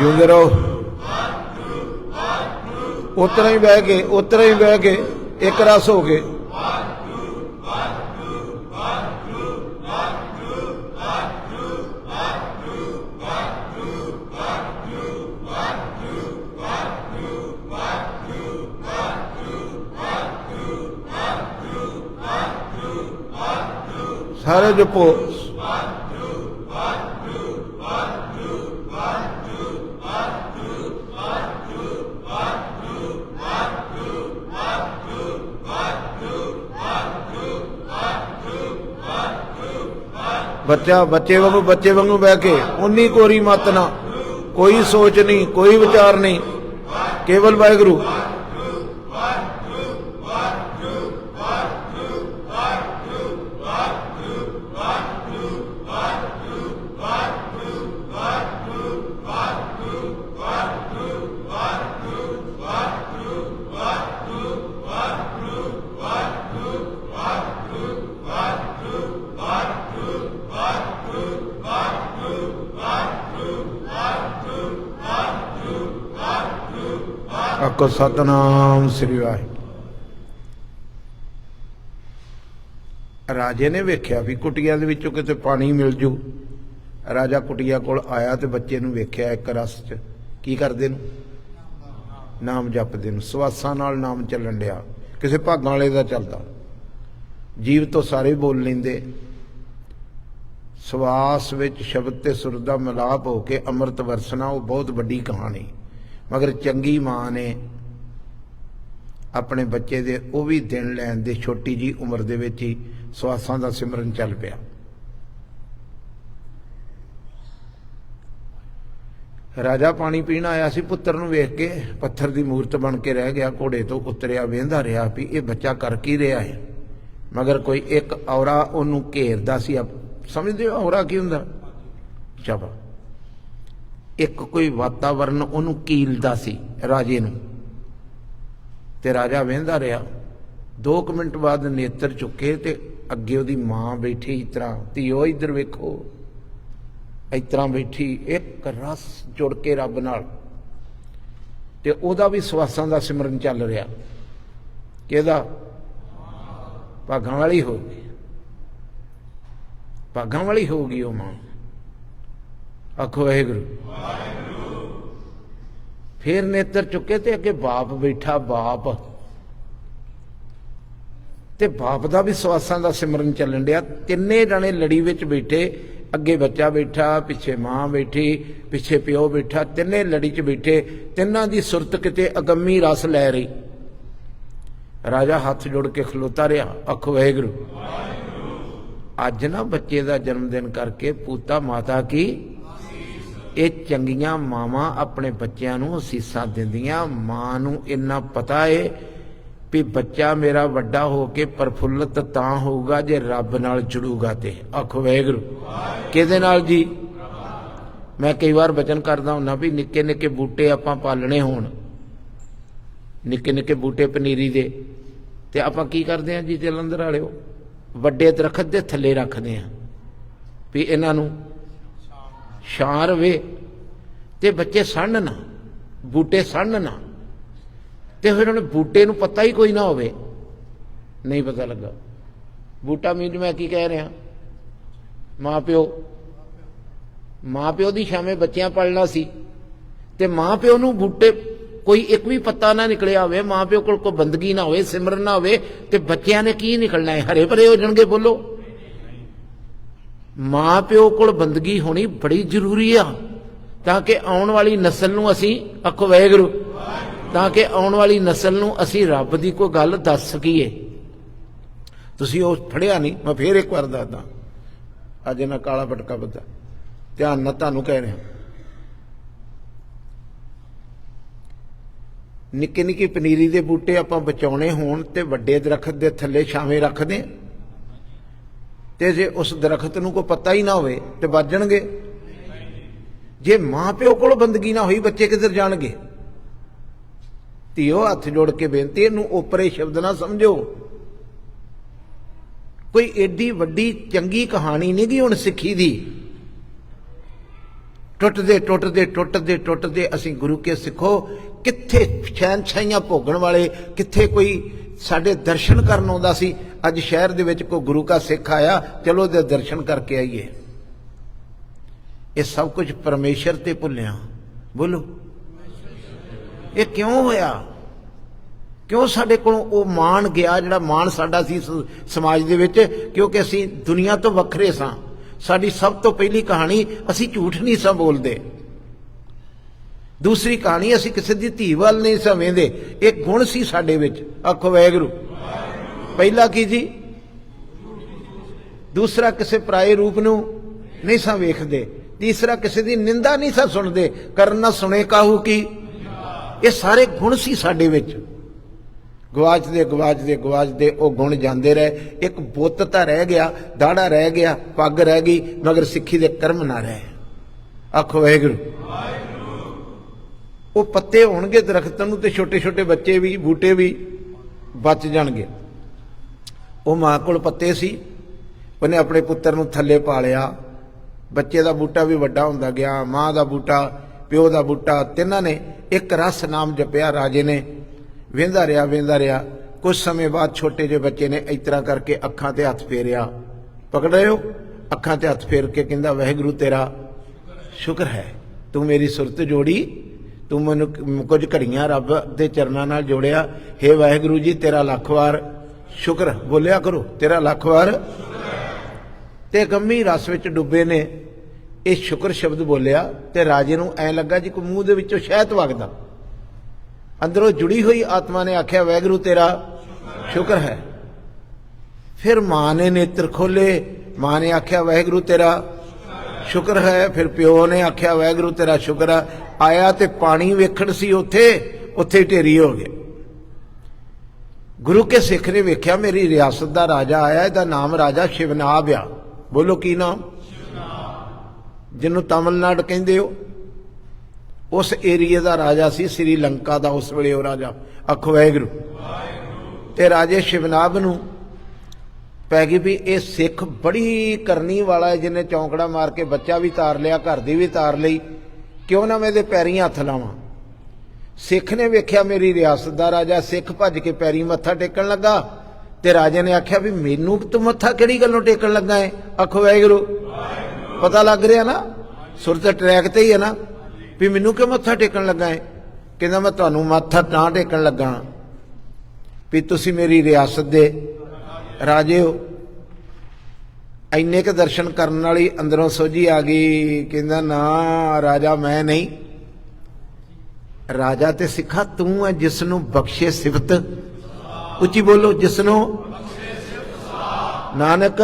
जिंदे रहो। उतरा ही बह गए, उतरा ही बह गए, एक रस हो गए। सारे जपो। बच्चा बच्चे वांगू बह के उन्नी कोरी मत ना, कोई सोच नहीं, कोई विचार नहीं, केवल वाहिगुरू। ਆਖੋ ਸਤਨਾਮ ਸ੍ਰੀ ਵਾਹਿਗੁਰੂ। ਰਾਜੇ ਨੇ ਵੇਖਿਆ ਵੀ ਕੁਟੀਆਂ ਦੇ ਵਿੱਚੋਂ ਕਿਤੇ ਪਾਣੀ ਮਿਲ ਜੂ। ਰਾਜਾ ਕੁਟੀਆ ਕੋਲ ਆਇਆ ਤੇ ਬੱਚੇ ਨੂੰ ਵੇਖਿਆ ਇੱਕ ਰਸ 'ਚ ਕੀ ਕਰਦੇ ਨੂੰ, ਨਾਮ ਜਪਦੇ ਨੂੰ, ਸਵਾਸਾਂ ਨਾਲ ਨਾਮ ਚੱਲਣ ਡਿਆ, ਕਿਸੇ ਭਾਗਾਂ ਵਾਲੇ ਦਾ ਚੱਲਦਾ। ਜੀਵ ਤੋਂ ਸਾਰੇ ਬੋਲ ਲੈਂਦੇ, ਸਵਾਸ ਵਿੱਚ ਸ਼ਬਦ ਤੇ ਸੁਰ ਦਾ ਮਿਲਾਪ ਹੋ ਕੇ ਅੰਮ੍ਰਿਤ ਵਰਸਣਾ, ਉਹ ਬਹੁਤ ਵੱਡੀ ਕਹਾਣੀ। ਮਗਰ ਚੰਗੀ ਮਾਂ ਨੇ ਆਪਣੇ ਬੱਚੇ ਦੇ ਉਹ ਵੀ ਦਿਨ ਲੈਣ ਦੇ ਛੋਟੀ ਜੀ ਉਮਰ ਦੇ ਵਿੱਚ ਹੀ ਸਵਾਸਾਂ ਦਾ ਸਿਮਰਨ ਚੱਲ ਪਿਆ। ਰਾਜਾ ਪਾਣੀ ਪੀਣ ਆਇਆ ਸੀ, ਪੁੱਤਰ ਨੂੰ ਵੇਖ ਕੇ ਪੱਥਰ ਦੀ ਮੂਰਤ ਬਣ ਕੇ ਰਹਿ ਗਿਆ, ਘੋੜੇ ਤੋਂ ਉਤਰਿਆ, ਵੇਂਦਾ ਰਿਹਾ ਵੀ ਇਹ ਬੱਚਾ ਕਰ ਕੀ ਰਿਹਾ ਹੈ। ਮਗਰ ਕੋਈ ਇੱਕ ਔਰਾ ਉਹਨੂੰ ਘੇਰਦਾ ਸੀ। ਸਮਝਦੇ ਹੋ ਔਰਾ ਕੀ ਹੁੰਦਾ? ਚਬ ਇੱਕ ਕੋਈ ਵਾਤਾਵਰਨ ਉਹਨੂੰ ਕੀਲਦਾ ਸੀ ਰਾਜੇ ਨੂੰ, ਤੇ ਰਾਜਾ ਵੇਂਦਾ ਰਿਹਾ। 2 ਮਿੰਟ ਬਾਅਦ ਨੇਤਰ ਚੁੱਕੇ ਤੇ ਅੱਗੇ ਉਹਦੀ ਮਾਂ ਬੈਠੀ, ਇਸ ਤਰ੍ਹਾਂ ਧੀਓ ਇੱਧਰ ਵੇਖੋ, ਇਸ ਤਰ੍ਹਾਂ ਬੈਠੀ, ਇੱਕ ਰਸ ਜੁੜ ਕੇ ਰੱਬ ਨਾਲ, ਤੇ ਉਹਦਾ ਵੀ ਸਵਾਸਾਂ ਦਾ ਸਿਮਰਨ ਚੱਲ ਰਿਹਾ। ਕਿਹਦਾ? ਭਾਗਾਂ ਵਾਲੀ ਹੋ ਗਈ, ਭਾਗਾਂ ਵਾਲੀ ਹੋ ਗਈ ਉਹ ਮਾਂ। ਆਖੋ ਵਾਹਿਗੁਰੂ। ਫੇਰ ਨੇਤਰ ਚੁੱਕੇ ਤੇ ਅੱਗੇ ਬਾਪ ਬੈਠਾ, ਬਾਪ, ਤੇ ਬਾਪ ਦਾ ਵੀ ਸਵਾਸਾਂ ਦਾ ਸਿਮਰਨ ਚੱਲਣ ਡਿਆ। ਤਿੰਨੇ ਜਣੇ ਲੜੀ ਵਿੱਚ ਬੈਠੇ, ਅੱਗੇ ਬੱਚਾ ਬੈਠਾ, ਪਿੱਛੇ ਮਾਂ ਬੈਠੀ, ਪਿੱਛੇ ਪਿਓ ਬੈਠਾ, ਤਿੰਨੇ ਲੜੀ 'ਚ ਬੈਠੇ। ਤਿੰਨਾਂ ਦੀ ਸੁਰਤ ਕਿਤੇ ਅਗੰਮੀ ਰਸ ਲੈ ਰਹੀ। ਰਾਜਾ ਹੱਥ ਜੋੜ ਕੇ ਖਲੋਤਾ ਰਿਹਾ। ਆਖੋ ਵਾਹਿਗੁਰੂ। ਅੱਜ ਨਾ ਬੱਚੇ ਦਾ ਜਨਮ ਦਿਨ ਕਰਕੇ ਪੂਤਾ ਮਾਤਾ ਕੀ, ਇਹ ਚੰਗੀਆਂ ਮਾਵਾਂ ਆਪਣੇ ਬੱਚਿਆਂ ਨੂੰ ਅਸੀਸਾਂ ਦਿੰਦੀਆਂ। ਮਾਂ ਨੂੰ ਇੰਨਾ ਪਤਾ ਏ ਵੀ ਬੱਚਾ ਮੇਰਾ ਵੱਡਾ ਹੋ ਕੇ ਪ੍ਰਫੁੱਲਤ ਤਾਂ ਹੋਊਗਾ ਜੇ ਰੱਬ ਨਾਲ ਜੁੜੂਗਾ। ਤੇ ਆਖੋ ਵਾਹਿਗੁਰੂ। ਕਿਹਦੇ ਨਾਲ ਜੀ? ਮੈਂ ਕਈ ਵਾਰ ਬਚਨ ਕਰਦਾ ਹੁੰਦਾ ਵੀ ਨਿੱਕੇ ਨਿੱਕੇ ਬੂਟੇ ਆਪਾਂ ਪਾਲਣੇ ਹੋਣ, ਨਿੱਕੇ ਨਿੱਕੇ ਬੂਟੇ ਪਨੀਰੀ ਦੇ, ਤੇ ਆਪਾਂ ਕੀ ਕਰਦੇ ਹਾਂ ਜੀ ਜਲੰਧਰ ਵਾਲਿਓ? ਵੱਡੇ ਦਰਖਤ ਦੇ ਥੱਲੇ ਰੱਖਦੇ ਹਾਂ ਵੀ ਇਹਨਾਂ ਨੂੰ ਛਾਂ ਰਵੇ ਤੇ ਬੱਚੇ ਸੜਨ ਨਾ, ਬੂਟੇ ਸੜਨ ਨਾ। ਤੇ ਫਿਰ ਉਹਨੇ ਬੂਟੇ ਨੂੰ ਪਤਾ ਹੀ ਕੋਈ ਨਾ ਹੋਵੇ, ਨਹੀਂ ਪਤਾ ਲੱਗਾ। ਬੂਟਾ ਮੀਨ ਮੈਂ ਕੀ ਕਹਿ ਰਿਹਾ? ਮਾਂ ਪਿਓ, ਮਾਂ ਪਿਓ ਦੀ ਛਾਵੇਂ ਬੱਚਿਆਂ ਪਲਣਾ ਸੀ, ਤੇ ਮਾਂ ਪਿਓ ਨੂੰ ਬੂਟੇ ਕੋਈ ਇੱਕ ਵੀ ਪੱਤਾ ਨਾ ਨਿਕਲਿਆ ਹੋਵੇ, ਮਾਂ ਪਿਓ ਕੋਲ ਕੋਈ ਬੰਦਗੀ ਨਾ ਹੋਵੇ, ਸਿਮਰਨ ਨਾ ਹੋਵੇ, ਤੇ ਬੱਚਿਆਂ ਨੇ ਕੀ ਨਿਕਲਣਾ ਹੈ? ਹਰੇ ਭਰੇ ਹੋ ਜਾਣਗੇ। ਬੋਲੋ। ਮਾਂ ਪਿਓ ਕੋਲ ਬੰਦਗੀ ਹੋਣੀ ਬੜੀ ਜ਼ਰੂਰੀ ਆ, ਤਾਂ ਕਿ ਆਉਣ ਵਾਲੀ ਨਸਲ ਨੂੰ ਅਸੀਂ, ਆਖੋ ਵਾਹਿਗੁਰੂ, ਤਾਂ ਕਿ ਆਉਣ ਵਾਲੀ ਨਸਲ ਨੂੰ ਅਸੀਂ ਰੱਬ ਦੀ ਕੋਈ ਗੱਲ ਦੱਸ ਸਕੀਏ। ਤੁਸੀਂ ਉਹ ਫੜਿਆ ਨਹੀਂ, ਮੈਂ ਫੇਰ ਇੱਕ ਵਾਰ ਦੱਸਦਾ। ਅੱਜ ਇਹਨਾਂ ਕਾਲਾ ਪਟਕਾ ਬੱਧਾ, ਧਿਆਨ ਨਾਲ ਤੁਹਾਨੂੰ ਕਹਿ ਰਿਹਾ। ਨਿੱਕੇ ਨਿੱਕੇ ਪਨੀਰੀ ਦੇ ਬੂਟੇ ਆਪਾਂ ਬਚਾਉਣੇ ਹੋਣ ਤੇ ਵੱਡੇ ਦਰਖਤ ਦੇ ਥੱਲੇ ਛਾਵੇਂ ਰੱਖਦੇ, ਤੇ ਜੇ ਉਸ ਦਰਖਤ ਨੂੰ ਕੋਈ ਪਤਾ ਹੀ ਨਾ ਹੋਵੇ ਤੇ ਵੱਜਣਗੇ। ਜੇ ਮਾਂ ਪਿਓ ਕੋਲ ਬੰਦਗੀ ਨਾ ਹੋਈ, ਬੱਚੇ ਕਿੱਧਰ ਜਾਣਗੇ? ਧੀਓ ਹੱਥ ਜੋੜ ਕੇ ਬੇਨਤੀ, ਇਹਨੂੰ ਓਪਰੇ ਸ਼ਬਦ ਨਾ ਸਮਝੋ। ਕੋਈ ਏਡੀ ਵੱਡੀ ਚੰਗੀ ਕਹਾਣੀ ਨਹੀਂ ਗੀ ਹੁਣ ਸਿੱਖੀ ਦੀ। ਟੁੱਟਦੇ ਟੁੱਟਦੇ ਟੁੱਟਦੇ ਟੁੱਟਦੇ ਅਸੀਂ ਗੁਰੂ ਕੇ ਸਿੱਖੋ, ਕਿੱਥੇ ਸ਼ਹਿਨਸ਼ਾਹੀਆਂ ਭੋਗਣ ਵਾਲੇ, ਕਿੱਥੇ ਕੋਈ ਸਾਡੇ ਦਰਸ਼ਨ ਕਰਨ ਆਉਂਦਾ ਸੀ। ਅੱਜ ਸ਼ਹਿਰ ਦੇ ਵਿੱਚ ਕੋਈ ਗੁਰੂ ਕਾ ਸਿੱਖ ਆਇਆ, ਚਲੋ ਉਹਦੇ ਦਰਸ਼ਨ ਕਰਕੇ ਆਈਏ। ਇਹ ਸਭ ਕੁਝ ਪਰਮੇਸ਼ਰ ਤੇ ਭੁੱਲਿਆ। ਬੋਲੋ, ਇਹ ਕਿਉਂ ਹੋਇਆ? ਕਿਉਂ ਸਾਡੇ ਕੋਲੋਂ ਉਹ ਮਾਣ ਗਿਆ, ਜਿਹੜਾ ਮਾਣ ਸਾਡਾ ਸੀ ਸਮਾਜ ਦੇ ਵਿੱਚ? ਕਿਉਂਕਿ ਅਸੀਂ ਦੁਨੀਆ ਤੋਂ ਵੱਖਰੇ ਸਾਂ। ਸਾਡੀ ਸਭ ਤੋਂ ਪਹਿਲੀ ਕਹਾਣੀ, ਅਸੀਂ ਝੂਠ ਨਹੀਂ ਸਾਂ ਬੋਲਦੇ। ਦੂਸਰੀ ਕਹਾਣੀ, ਅਸੀਂ ਕਿਸੇ ਦੀ ਧੀ ਵੱਲ ਨਹੀਂ ਸਾਂ ਵੇਂਦੇ। ਇੱਕ ਗੁਣ ਸੀ ਸਾਡੇ ਵਿੱਚ। ਆਖੋ ਵਾਹਿਗੁਰੂ। ਪਹਿਲਾ ਕੀ ਜੀ? ਦੂਸਰਾ, ਕਿਸੇ ਪਰਾਏ ਰੂਪ ਨੂੰ ਨਹੀਂ ਸਾਂ ਵੇਖਦੇ। ਤੀਸਰਾ, ਕਿਸੇ ਦੀ ਨਿੰਦਾ ਨਹੀਂ ਸਾਂ ਸੁਣਦੇ। ਕਰਨ ਨਾ ਸੁਣੇ ਕਾਹੂ ਕੀ। ਇਹ ਸਾਰੇ ਗੁਣ ਸੀ ਸਾਡੇ ਵਿੱਚ। ਗਵਾਚਦੇ ਗਵਾਚਦੇ ਗਵਾਚਦੇ ਉਹ ਗੁਣ ਜਾਂਦੇ ਰਹੇ। ਇੱਕ ਬੁੱਤ ਤਾਂ ਰਹਿ ਗਿਆ, ਦਾੜਾ ਰਹਿ ਗਿਆ, ਪੱਗ ਰਹਿ ਗਈ, ਮਗਰ ਸਿੱਖੀ ਦੇ ਕਰਮ ਨਾ ਰਹੇ। ਆਖੋ ਵਾਹਿਗੁਰੂ। ਉਹ ਪੱਤੇ ਹੋਣਗੇ ਦਰਖਤਾਂ ਨੂੰ, ਤੇ ਛੋਟੇ ਛੋਟੇ ਬੱਚੇ ਵੀ, ਬੂਟੇ ਵੀ ਬਚ ਜਾਣਗੇ। ਉਹ ਮਾਂ ਕੋਲ ਪੱਤੇ ਸੀ, ਉਹਨੇ ਆਪਣੇ ਪੁੱਤਰ ਨੂੰ ਥੱਲੇ ਪਾਲਿਆ। ਬੱਚੇ ਦਾ ਬੂਟਾ ਵੀ ਵੱਡਾ ਹੁੰਦਾ ਗਿਆ, ਮਾਂ ਦਾ ਬੂਟਾ प्यो का बूटा, तिन्हां ने एक रस नाम जपिया। राजे ने वेंदा रहा। कुछ समय बाद छोटे जे बच्चे ने इस तरह करके अखां ते हथ फेरिया। पकड़ रहे हो? अखां ते हथ फेर के कहंदा वाहिगुरू तेरा शुक्र है, तू मेरी सुरत जोड़ी, तू मैनू कुछ घड़ियां रब दे चरनां नाल जोड़िया। हे वाहिगुरू जी तेरा लख वार शुक्र, बोलिया करो तेरा लख वार। ते गंमी रस विच डुबे ने ये शुक्र शब्द बोलिया ते राजे नूं ऐ लगा जी कोई मूँह दे विचों शहद वगदा। अंदरों जुड़ी हुई आत्मा ने आख्या वाहिगुरू तेरा शुक्र है। फिर मां ने नेत्र खोले, मां ने आख्या वाहिगुरू तेरा शुक्र है। फिर प्यो ने आख्या वाहिगुरू तेरा शुक्र है। आया ते पानी वेखण सी उत्थे, उत्थे ढेरी हो गया। गुरु के सिख ने वेख्या मेरी रियासत का राजा आया, इहदा नाम राजा शिवनाभ आ। बोलो की नाम? जिन्हों तमिलनाडु कहंदे हो, उस एरिए का राजा सी, श्रीलंका का उस वेले वो राजा। आखो वाहिगुरू। ते राजे शिवनाभ नूं पै गई भी ये सिख बड़ी करनी वाला है, जिन्हें चौंकड़ा मार के बच्चा भी तार लिया, घर की भी तार ली, क्यों ना मैं इहदे पैरीं हथ लावां। सिख ने वेख्या मेरी रियासत का राजा, सिख भज के पैरीं मत्था टेकन लगा। ते राजे ने आख्या भी मैनू तू मत्था किहड़ी गल्लों टेकन लगा है? आखो वाहिगुरू। पता लग रहा ना, सुरत ट्रैक ते ही है ना भी मैनू क्यों मत्था टेकन लगा है? कहंदा मैं तुहानू मत्था तां टेकन लगा भी तुसी मेरी रियासत दे राजे हो। इन्ने के दर्शन करने वाली अंदरों सोझी आ गई। कहंदा ना राजा मैं नहीं, राजा ते सिखा तू है जिसनू बख्शे सिफत। उची बोलो, जिसनू नानक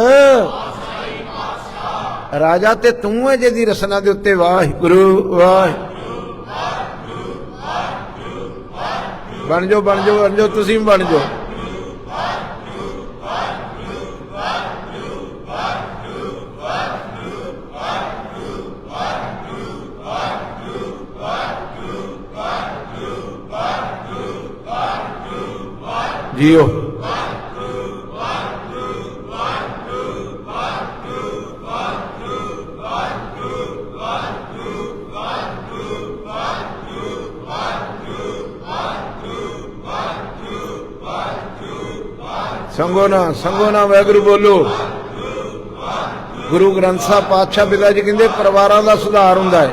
राजा ते तू है जिहदी रसना दे उत्ते वाहिगुरू वाहिगुरू बन जाओ तुसीं बन जाओ। जियो संगो ना वाहिगुरू बोलो। गुरु ग्रंथ साहब पातशाह पिता जी कहते परिवारों का सुधार हुंदा है,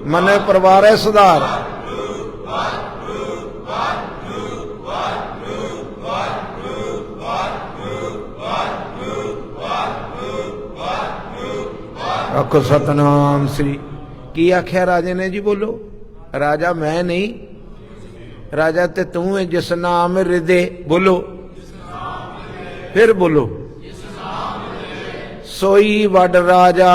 मने परिवार है सुधार। आखो सतनाम श्री। की आख्या राजे ने जी? बोलो राजा मैं नहीं, राजा ते तू है जिस नाम हृदय। बोलो फिर बोलो, सोई वड राजा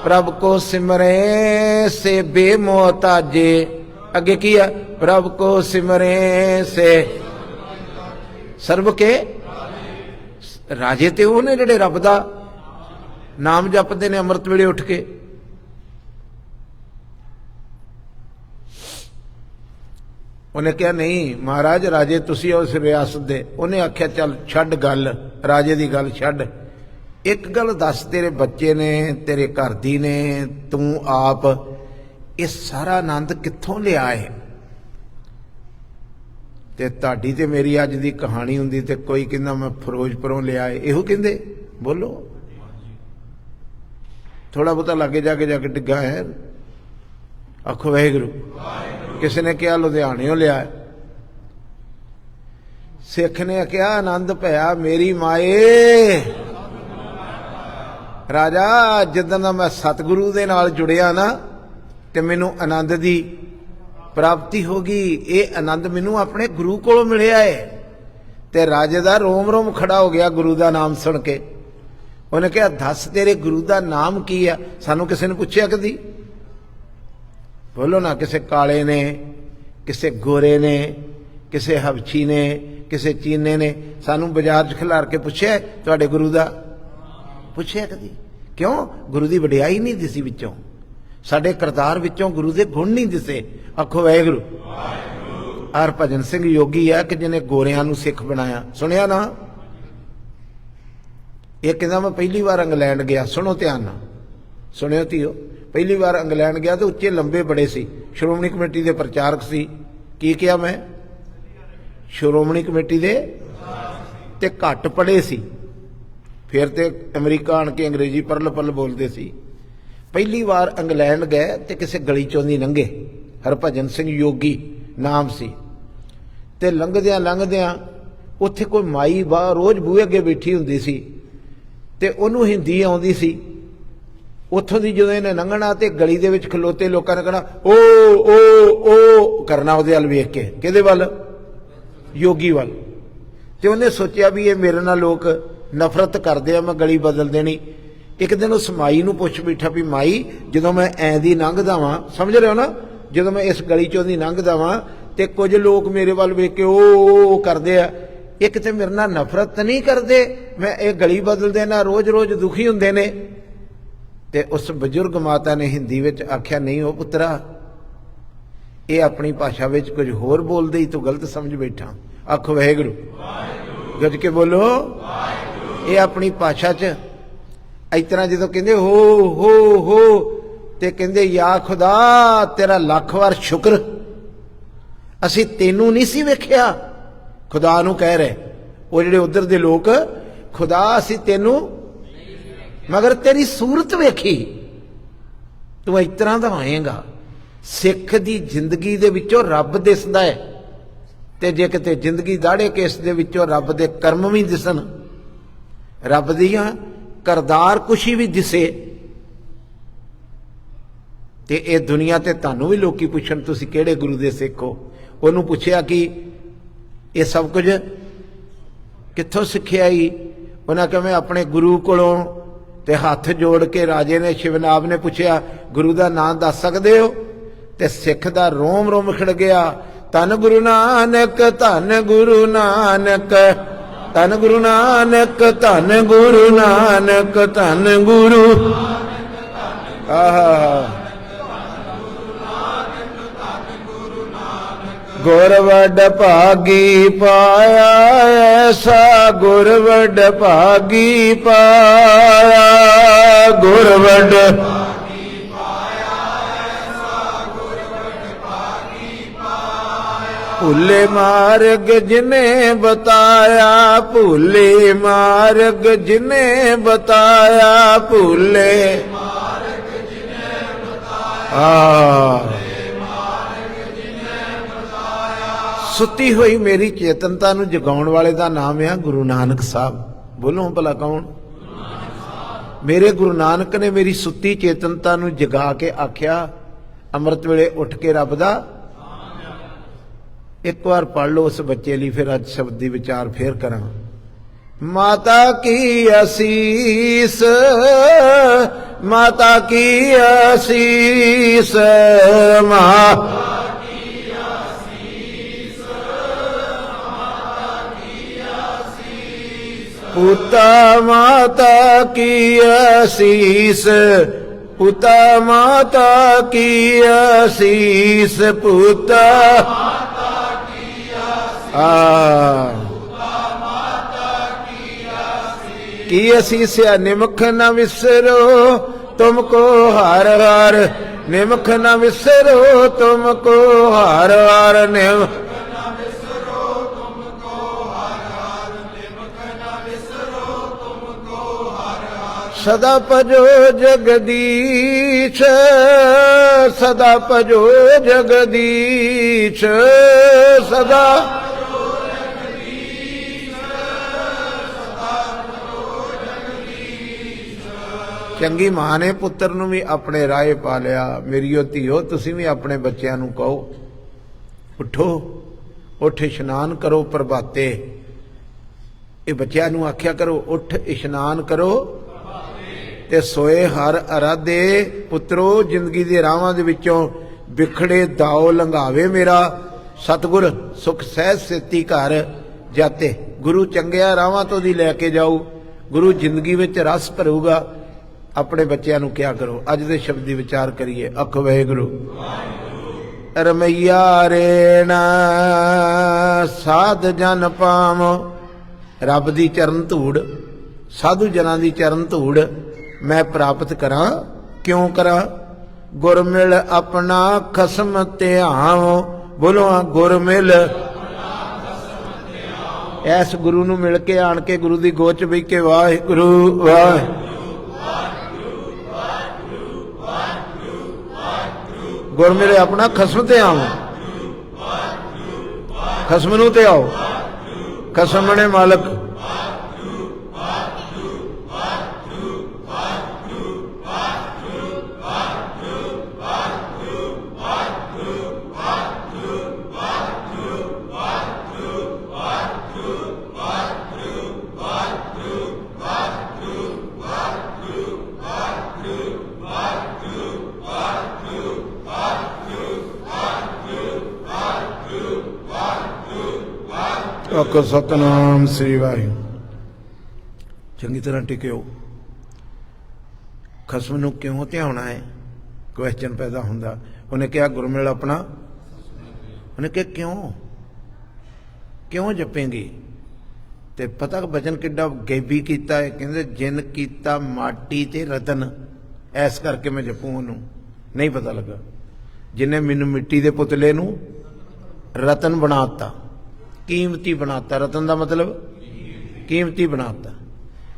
प्रभ को सिमरे से बेमोहताजे। अगे की है? प्रभ को सिमरे से सर्व के राजे ते वो ने जिहड़े रब दा नाम जपते ने अमृत वेले उठ के। उन्हें कहा नहीं महाराज राजे तुसी उस रियासत दे। उन्हें आख्या चल छड्ड गल, राजे दी गल छड्ड, एक गल दस, तेरे बच्चे ने, तेरे घर दी ने, तू आप ये सारा आनंद कित्थों लिया है? ते तुहाडी ते मेरी अज दी कहानी हुंदी ते कोई कहंदा मैं फिरोजपुरों लिया है, इहो कहंदे। बोलो थोड़ा बहुता लागे जाके डिग्गा है। आखो वाहिगुरू। किसी ने कहा लुधियाणियों लिया है। सिख ने कहा आनंद पाया मेरी माए। राजा जिदन मैं सतगुरु दे नाल जुड़िया ना ते मैनू आनंद दी प्राप्ति होगी। ये आनंद मैनू अपने गुरु कोलों मिलिया है। ते राजे दा रोम रोम खड़ा हो गया गुरु दा नाम सुन के। उन्हें कहा दस तेरे गुरु का नाम की है? सानू किसी ने पूछया कदी? बोलो ना, किसे काले ने, किसे गोरे ने, किसे हबछी ने, किसे चीने ने सानू बाजार च खिलार के पूछया तुहाडे गुरु का? पूछया कदी? क्यों? गुरु की वडियाई नहीं दिसी विचों, साडे करतार विचों गुरु के गुण नहीं दिसे। आखो वाहिगुरू। हर भजन सिंह योगी है कि जिन्हें गोरियां नू सिख बनाया, सुनिया ना? ये कहना मैं पहली बार इंग्लैंड गया। सुनो ध्यान ना, सुनियो धीओ, पहली बार इंग्लैंड गया तो उच्चे लंबे बड़े सी, श्रोमणी कमेटी के प्रचारक सी। की किया मैं? श्रोमणी कमेटी दे ते घट पढ़े सी, फिर तो अमरीका आण के अंग्रेजी परल परल बोलते सी। पहली बार इंग्लैंड गए तो किसी गली चों दी लंघे, हरभजन सिंह योगी नाम सी, ते लंघद्या लंघद्या उत्थे कोई माई बाह रोज़ बूहे अगे बैठी हुंदी सी ते उहनूं हिंदी आउंदी सी। उत्थों दी जदों इहने लंघना ते गली दे विच खलोते लोकां ने कहना ओ ओ ओ करना उहदे वल वेख के, किहदे वल? योगी वल। ते उहने सोचिया भी ये मेरे नाल लोक नफरत करदे आ, मैं गली बदल देनी। एक दिन उस माई नूं पुछ बैठा भी माई जदों मैं ऐं दी लंघदा वां, समझ रहे हो ना, जदों मैं इस गली चों दी लंघदा वां ते कुछ लोग मेरे वल वेख के ओ करदे आ, एक ते मेरे नाल नफरत नहीं करदे, मैं ये गली बदल देना, रोज़ रोज़ दुखी हुंदे ने। ते उस बजुर्ग माता ने हिंदी विच आख्या नहीं ओ पुत्रा, ये अपनी भाषा विच कुछ होर बोलदे ही तू गलत समझ बैठा। आखो वाहिगुरू, गज के बोलो। ये अपनी भाषा च इस तरह जो कहते हो ते कहते या खुदा तेरा लख वार शुक्र, असी तेनू नहीं सी वेख्या, खुदा नू कह रहे वो जिहड़े उधर दे लोग, खुदा असी तेनू मगर तेरी सूरत वेखी, तू इस तरह दा होएगा। सिख दी जिंदगी दे विचों रब दिसदा है, ते जे किते जिंदगी दाड़े केस दे विचों रब दे कर्म भी दिसन, रब दियां करदार कुशी भी दिसे, ते ये दुनिया ते तुहानू भी लोकी पुछण तुसीं किहड़े गुरु दे सिख हो। उहनूं पुछिया कि ये सब कुछ कित्थों सिक्खिया ही? उन्हें कहा मैं अपने गुरु कोलों। ते हाथ जोड़ के राजे ने, शिवनाब ने पूछया गुरु का नाम दस सकते हो? ते सिख दा रोम रोम खिड़ गया। धन गुरु नानक, धन गुरु नानक, धन गुरु नानक, धन गुरु नानक, धन गुरु। आहा गुर वड भागी पाया ऐसा, गुर वड भागी पाया, गुर वड भूले मार्ग जिन्हें बताया, भूले मार्ग जिन्हें बताया, भूले सुती हुई मेरी चेतनता नूं जगाउण वाले दा नाम है गुरु नानक साहब। बोलो भला कौन? मेरे गुरु नानक ने मेरी सुती चेतनता नूं जगा के आख्या अमृत वेले उठ के रब दा। एक बार पढ़ लो उस बच्चे लिए, फिर अज शब्द दी विचार फिर करा। माता की आसीस, माता की आसीस, माँ पुता माता की आसीस, पुता माता की आसीस, पुता की आसीस निमख न विसरो तुमको हर हर, निमख न विसरो तुमको हर हर, निमख सदा भजो जगदीश, सदा भजो जगदीश, सदा चंगी मां ने पुत्र नूं भी अपने राह पा लिया। मेरी धीओ तुसीं भी अपने बच्चों नूं कहो उठो, उठ इशनान करो प्रभाते। ये बच्चों नूं आख्या करो उठ इशनान करो ते सोए हर अराधे। पुत्रो जिंदगी दे राहां दे विचों बिखड़े दाओ लंघावे मेरा सतगुर, सुख सहज सेती घर जाते। गुरु चंगिया राहां तो दी लैके जाओ, गुरु जिंदगी विच रस भरूगा। अपने बच्चों नूं क्या करो। अज दे शब्द दी विचार करिए। आखो वाहिगुरू। रमैया रेण साध जन पावो, रब दी चरण धूड़, साधु जना दी चरण धूड़ मैं प्राप्त करा। क्यों करा? गुर मिल अपना खसम ध्याओ। बोलो हाँ, गुर मिल ऐस गुरु नूं मिल के आण के गुरु दी गोच बही के वाहिगुरू वाहिगुरू गुर मिले अपना खसम ते आओ। खसम नूं ते आओ, खसम ने मालक। आखो सतनाम श्री वाहिगुरू। चंगी तरह टिक्यो। खसम नूं क्यों ध्याना है, क्वेश्चन पैदा होंदा। उन्हें कहा गुरमिल अपना, उन्हें कहा क्यों क्यों जपेंगी? ते पता वचन किड्डा गैबी कीता है। कहंदे जिन कीता माटी ते रतन, ऐस करके मैं जपूं। उन्होंने नहीं पता लगा। जिन्हें मैनू मिट्टी दे पुतले नूं रतन बनाता, कीमती बनाता। रतन का मतलब कीमती बनाता।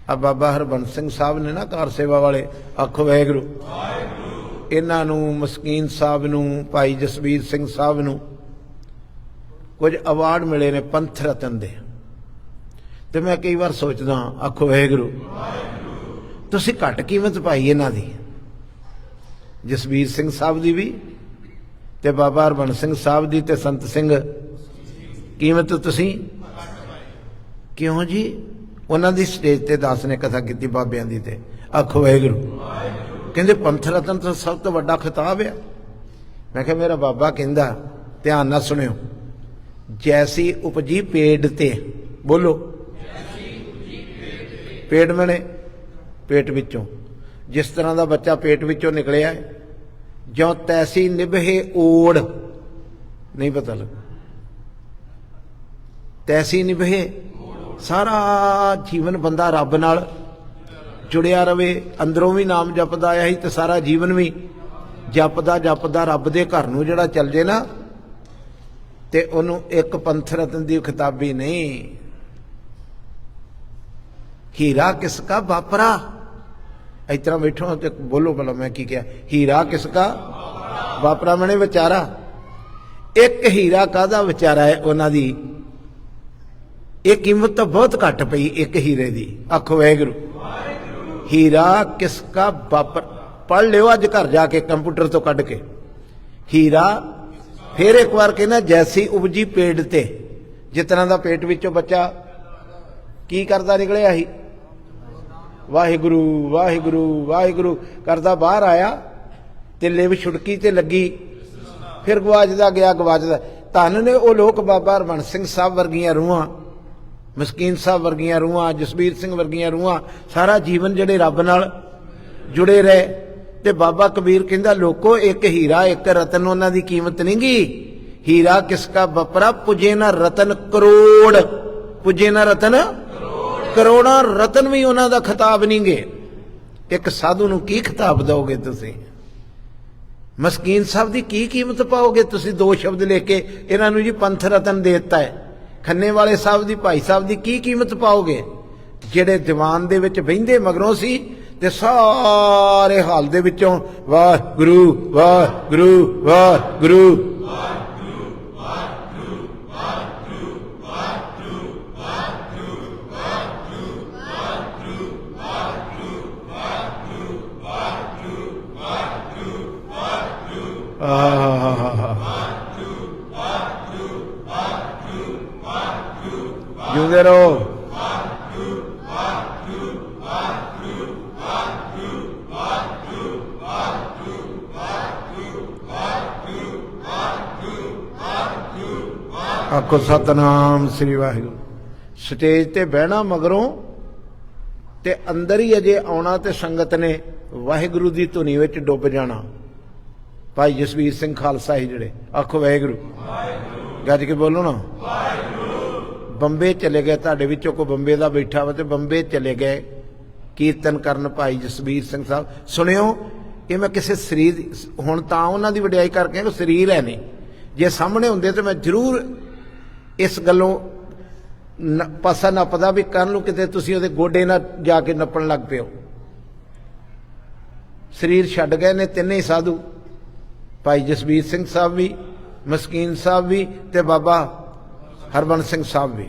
अब बाबा हरबंस सिंह साहब ने ना कार सेवा वाले, आखो वाहिगुरू, इन्हां नूं मस्कीन साहब नूं, भाई जसवीर सिंह साहब नूं कुछ अवार्ड मिले ने पंथ रतन दे। तो मैं कई बार सोचदा, आखो वाहिगुरू, तुसीं घट कीमत पाई इन्हां दी, जसवीर सिंह साहब दी भी ते बाबा हरबंस सिंह साहब दी ते संत सिंह कीमत तुसीं क्यों जी? उन्हां दी स्टेज ते दास ने कथा की बाबियां दी ते, आखो वाहिगुरू। कहंदे पंथ रतन तो सब तो वड्डा खिताब है। मैं कहा मेरा बाबा कहंदा, ध्यान नाल सुनियो, जैसी उपजी पेड़ ते, बोलो पेड़ मने पेट विचों, जिस तरह का बच्चा पेट विचों निकलिया है, ज्यों तैसी निभे ओड़, नहीं पता लगा, तैसी निभे। सारा जीवन बंदा रब नाल जुड़िया रवे, अंदरों भी नाम जपदा आया ही तो सारा जीवन भी जपदा जपदा रब दे घर नूं जिहड़ा चल जे ना, ते उहनूं एक पंथ रतन दी खिताबी नहीं। हीरा किसका वापरा, इस तरह बैठो तो बोलो भला मैं की क्या। हीरा किसका वापरा, मैंने विचारा। एक हीरा कादा विचारा है उन्हां दी, एक कीमत तो बहुत घट पई एक हीरे दी। आखो वाहिगुरू, हीरा किसका वापर, पढ़ लियो अज घर जाके कंप्यूटर तो कढ़ के। हीरा फिर एक बार कहना, जैसी उपजी पेड़ ते, जितना का पेट विचों बच्चा की करता निकलिया ही, वाहिगुरू वाहिगुरू वाहिगुरू करता बाहर आया ते लिव छुड़की ते लगी, फिर गवाचदा गया गवाचदा। धन ने वो लोग बाबा हरबंस सिंह साहब वर्गियां रूहां, मस्कीन साहब वर्गियां रूहां, जसवीर सिंह वर्गियां रूहां, सारा जीवन जिहड़े रब नाल जुड़े रहे। ते बाबा कबीर कहंदा, लोको एक हीरा एक रतन उन्हां दी कीमत नहीं गी। हीरा किसका बपरा, पुजे ना रतन करोड़, पुजे ना रतन करोड़ा रतन भी उन्हां दा खिताब नहीं गे। एक साधु नूं की खिताब दोगे तुसीं? मस्कीन साहब दी की कीमत पाओगे तुसीं? दो शब्द लेके इन्हां नूं जी पंथ रतन दे दिता है। खन्ने वाले साहब दी, भाई साहब दी की कीमत पाओगे? जेड़े दीवान दे विच बहिंदे मगरों सी ते सारे हाल दे विचों वाहिगुरू वाहिगुरू वाहिगुरू जिंदे रहो। आखो सतनाम श्री वाहिगुरू। स्टेज ते बहना मगरों ते अंदर ही अजे आना ते संगत ने वाहिगुरू दी धुनी विच डुब जाना। भाई जसवीर सिंह खालसा ही जड़े, आखो वाहिगुरू, गज के बोलो ना। बंबे चले गए, तुहाडे विचों कोई बंबे दा बैठा वा ते बंबे चले गए कीर्तन करन भाई जसवीर सिंह साहब। सुनियो, ये मैं किसी शरीर हुण तां उन्हां दी वडियाई करके कि शरीर है नहीं, जे सामने हुंदे तो मैं जरूर इस गल्लों पासा नपदा भी कर लूँ किते तुसीं उहदे गोडे ना जाके नप्पण लग पिओ। शरीर छड्ड गए ने तिन्ने साधु, भाई जसबीर सिंह साहब भी, मस्कीन साहब भी ते बाबा हरबंस सिंह साहब भी।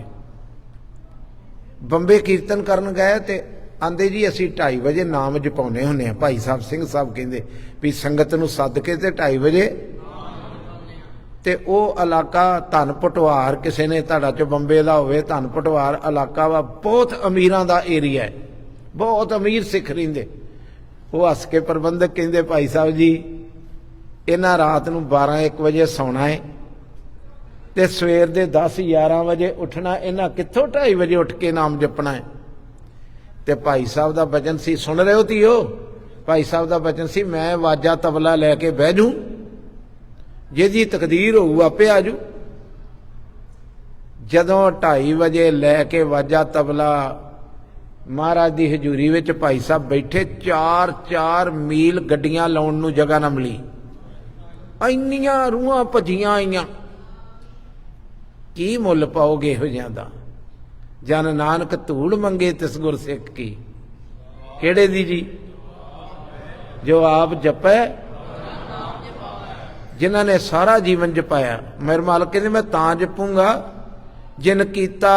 बंबे कीर्तन करन गए ते आंदे जी असीं 2:30 बजे नाम जपाउने हुंदे आ। भाई साहब सिंह साहब कहंदे भी संगत नूं सद के ते 2:30 बजे ते ਉਹ इलाका धन पटवार किसी ने ਤੁਹਾਡਾ चो बंबे का होवे, धन पटवार इलाका वा बहुत अमीरां दा एरिया है, बहुत अमीर सिख रहिंदे। वो हस के प्रबंधक कहंदे भाई साहब जी इन्हां रात नूं 12-1 बजे सौना है ते सवेर दे 10-11 बजे उठना, इन्हां कित्थों 2:30 बजे उठ के नाम जपना है। ते भाई साहब दा वचन सी, सुन रहे हो धीओ, भाई साहब दा वचन सी मैं वाजा तबला लैके बह जूं, जिहदी तकदीर होऊ आपे आजू। जदों 2:30 बजे लैके वाजा तबला महाराज की हजूरी विच भाई साहब बैठे, 4-4 मील गड्डियां लाउण नूं जगह ना मिली, इन्नियां रूहां भजियां आईयां। की मुल पाओगे इहो जिहां दा? जन नानक धूड़ मंगे तिस गुर सिख की, किहड़े दी जी? जो आप जपै, जिन्हां ने सारा जीवन जपाया। मेरे मालिक कहते मैं तां जपूंगा जिन कीता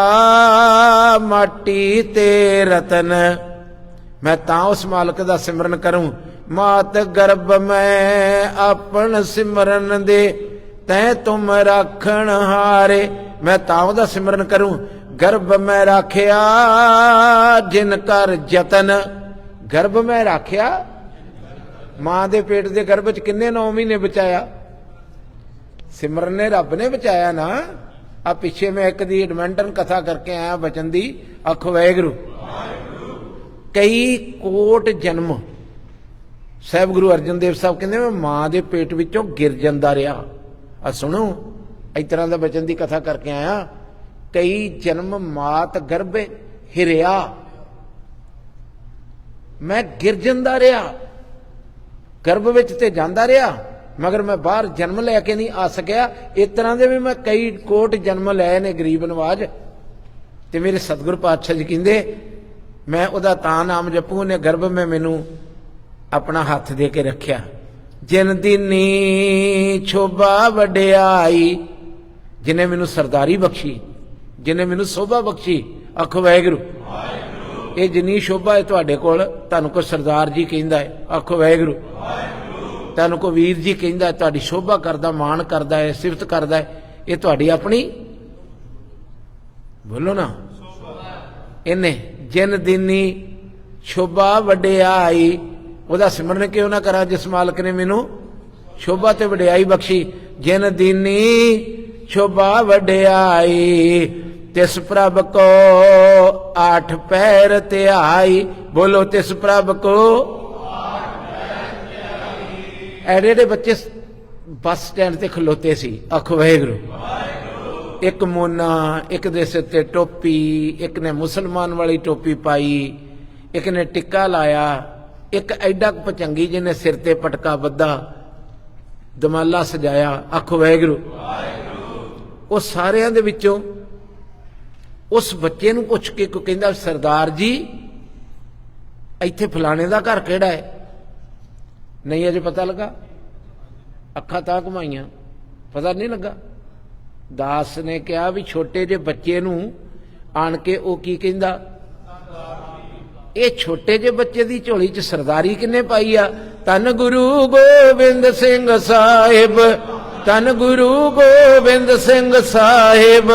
माटी ते रतन, मैं तां उस मालिक दा सिमरन करूं। मात गर्भ मैं अपन सिमरन दे तैं तुम राखण हारे, मैं तां उहदा सिमरन करूं। गर्भ मैं राखिया जिन कर जतन, गर्भ मैं राखिया, मां दे पेट दे गर्भ च किन्ने 9 महीने बचाया? सिमरन ने रब ने बचाया ना। आ पिछे मैं एक दी एडमेंटन कथा करके आया बचन दी, आखो वाहिगुरू। कई कोट जन्म साहब गुरु अर्जन देव साहब कहते मैं मां दे पेट विचों गिर जांदा रहा। आ सुनो, इस तरह का बचन की कथा करके आया। कई जन्म मात गर्भ हिरिया, मैं गिर जांदा रहा, गर्भ विच ते जांदा रहा, मगर मैं बाहर जन्म लैके नहीं आ सकिया। इस तरह के भी मैं कई कोट जन्म लए ने गरीब नवाज। ते मेरे सतगुरु पातशाह जी कहंदे मैं उहदा तां नाम जपू, ने गर्भ में मैनू अपना हाथ दे के रखिया। जिन दीनी शोभा वडियाई, जिन्हें मैनू सरदारी बख्शी, जिन्हें मैनू शोभा बख्शी। आखो वाहिगुरू। ये जिन्नी शोभा है तुहाडे कोल, तुहानू कोई सरदार जी कहंदा है, आखो वाहिगुरू। तुहानू कोई वीर जी कहंदा है, तुहाडी शोभा करदा, मान करदा है, सिफत करदा है, ये तुहाडी अपनी, बोलो ना। इन्हें जिन दीनी शोभा वडियाई, उहदा सिमरन क्यों ना करा जिस मालिक ने मैनू शोभा ते वडियाई बख्शी। जिन दीनी शोभा वडियाई, तिस प्रभ को 8 पैर त्याई, बोलो तिस प्रभ को। एडे एडे बच्चे बस स्टैंड ते खलोते सी, आखो वाहिगुरू। एक मोना, एक दे सिर ते टोपी, एक ने मुसलमान वाली टोपी पाई, एक ने टिक्का लाया, एक एडा पचंगी जिन्हें सिर ते पटका बद्धा, दमाला सजाया, आखो वाहिगुरू। वो सारियां दे विचों उस बच्चे नूं पुछ के कोई कहंदा सरदार जी इत्थे फलाने दा घर किहड़ा है? नहीं अजे पता लगा। अखां तां घुमाइयां, पता नहीं लगा। दास ने कहा भी छोटे जे बच्चे नूं आण के वो की कहंदा, ये छोटे जे बच्चे दी झोली च सरदारी किन्ने पाई आ? धन गुरु गोबिंद सिंह साहिब, धन गुरु गोबिंद सिंह साहिब,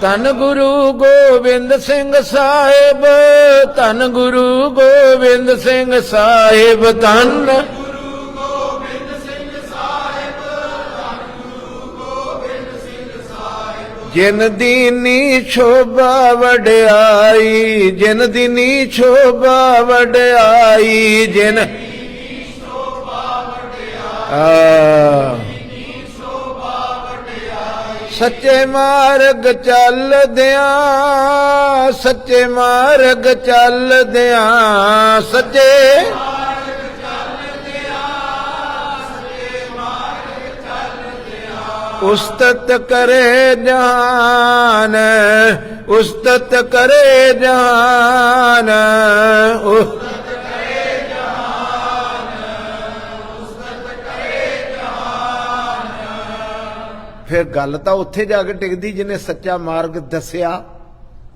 धन गुरु गोबिंद सिंह साहिब, धन गुरु गोबिंद सिंह साहिब, धन जिन दीनी शोभा वडियाई, जिन दीनी शोभा वडियाई, जिन ਸੱਚੇ ਮਾਰਗ ਚੱਲਦਿਆਂ, ਸੱਚੇ ਮਾਰਗ ਚੱਲਦਿਆਂ, ਸੱਚੇ ਉਸਤਤ करे जान, उस्तत करे जान, उस्तत करे जान, उस्तत करे जान। फिर गल तां उत्थे जाके टिकदी जिन्हें सच्चा मार्ग दसिया,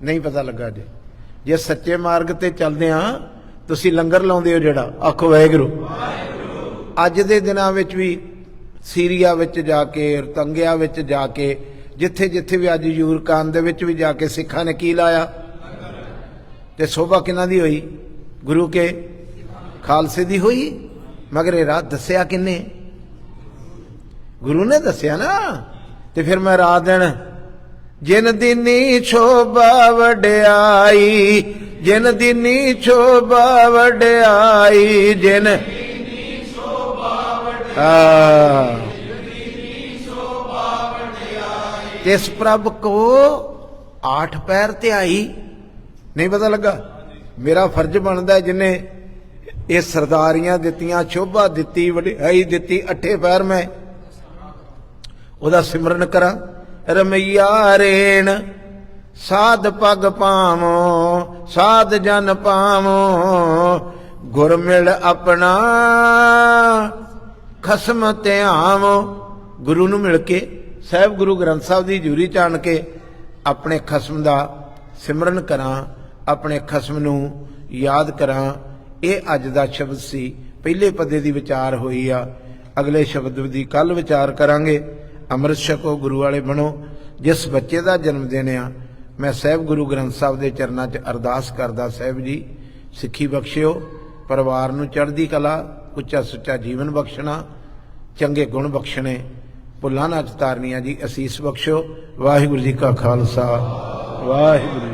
नहीं पता लगा जी। जे सच्चे मार्ग ते चलदे हां, तुसीं लंगर लाउंदे हो जिहड़ा, आखो वाहिगुरू। अज दे दिनां विच भी सीरिया विच जाके, रतंगिया विच जाके, जिथे जिथे भी अज यूरकान दे विच भी जाके सिखां ने की लाया, ते शोभा किन्हां दी होई? गुरु के खालसे दी होई। मगर ये राह दस्या किन्ने? गुरु ने दस्या ना। ते फिर मैं राह दिन जिन दीनी शोभा वड्याई, जिन दीनी शोभा वड्याई, जिन तिस प्रभ को 8 पैर ते आई। नहीं पता लगा? मेरा फर्ज बनता है जिन्हें ये सरदारियां दित्तियां, शोभा दित्ती, वड्याई दित्ती, 8 पैर में ओदा सिमरन करा। रमैया रेण साध पग पावो, साध जन पावो, गुर मिल अपना खसम ध्यावो। गुरु नूं मिल के, साहिब गुरु ग्रंथ साहिब की हजूरी च आण के अपने खसम का सिमरन करां, अपने खसम नूं याद करां। ये अज दा शब्द सी। पहले पदे दी विचार हुई आ, अगले शब्द दी कल विचार करांगे। अमृत छको, गुरु वाले बनो। जिस बच्चे का जन्मदिन आ, मैं साहिब गुरु ग्रंथ साहिब के चरणों च अरदास करदा, साहिब जी सिक्खी बख्शियो, परिवार नूं चढ़दी कला, उच्चा सुच्चा जीवन बख्शना, चंगे गुण बख्शने, भुलां ना तारनियां जी, असीस बख्शो। वाहिगुरू जी का खालसा, वाहिगुरू।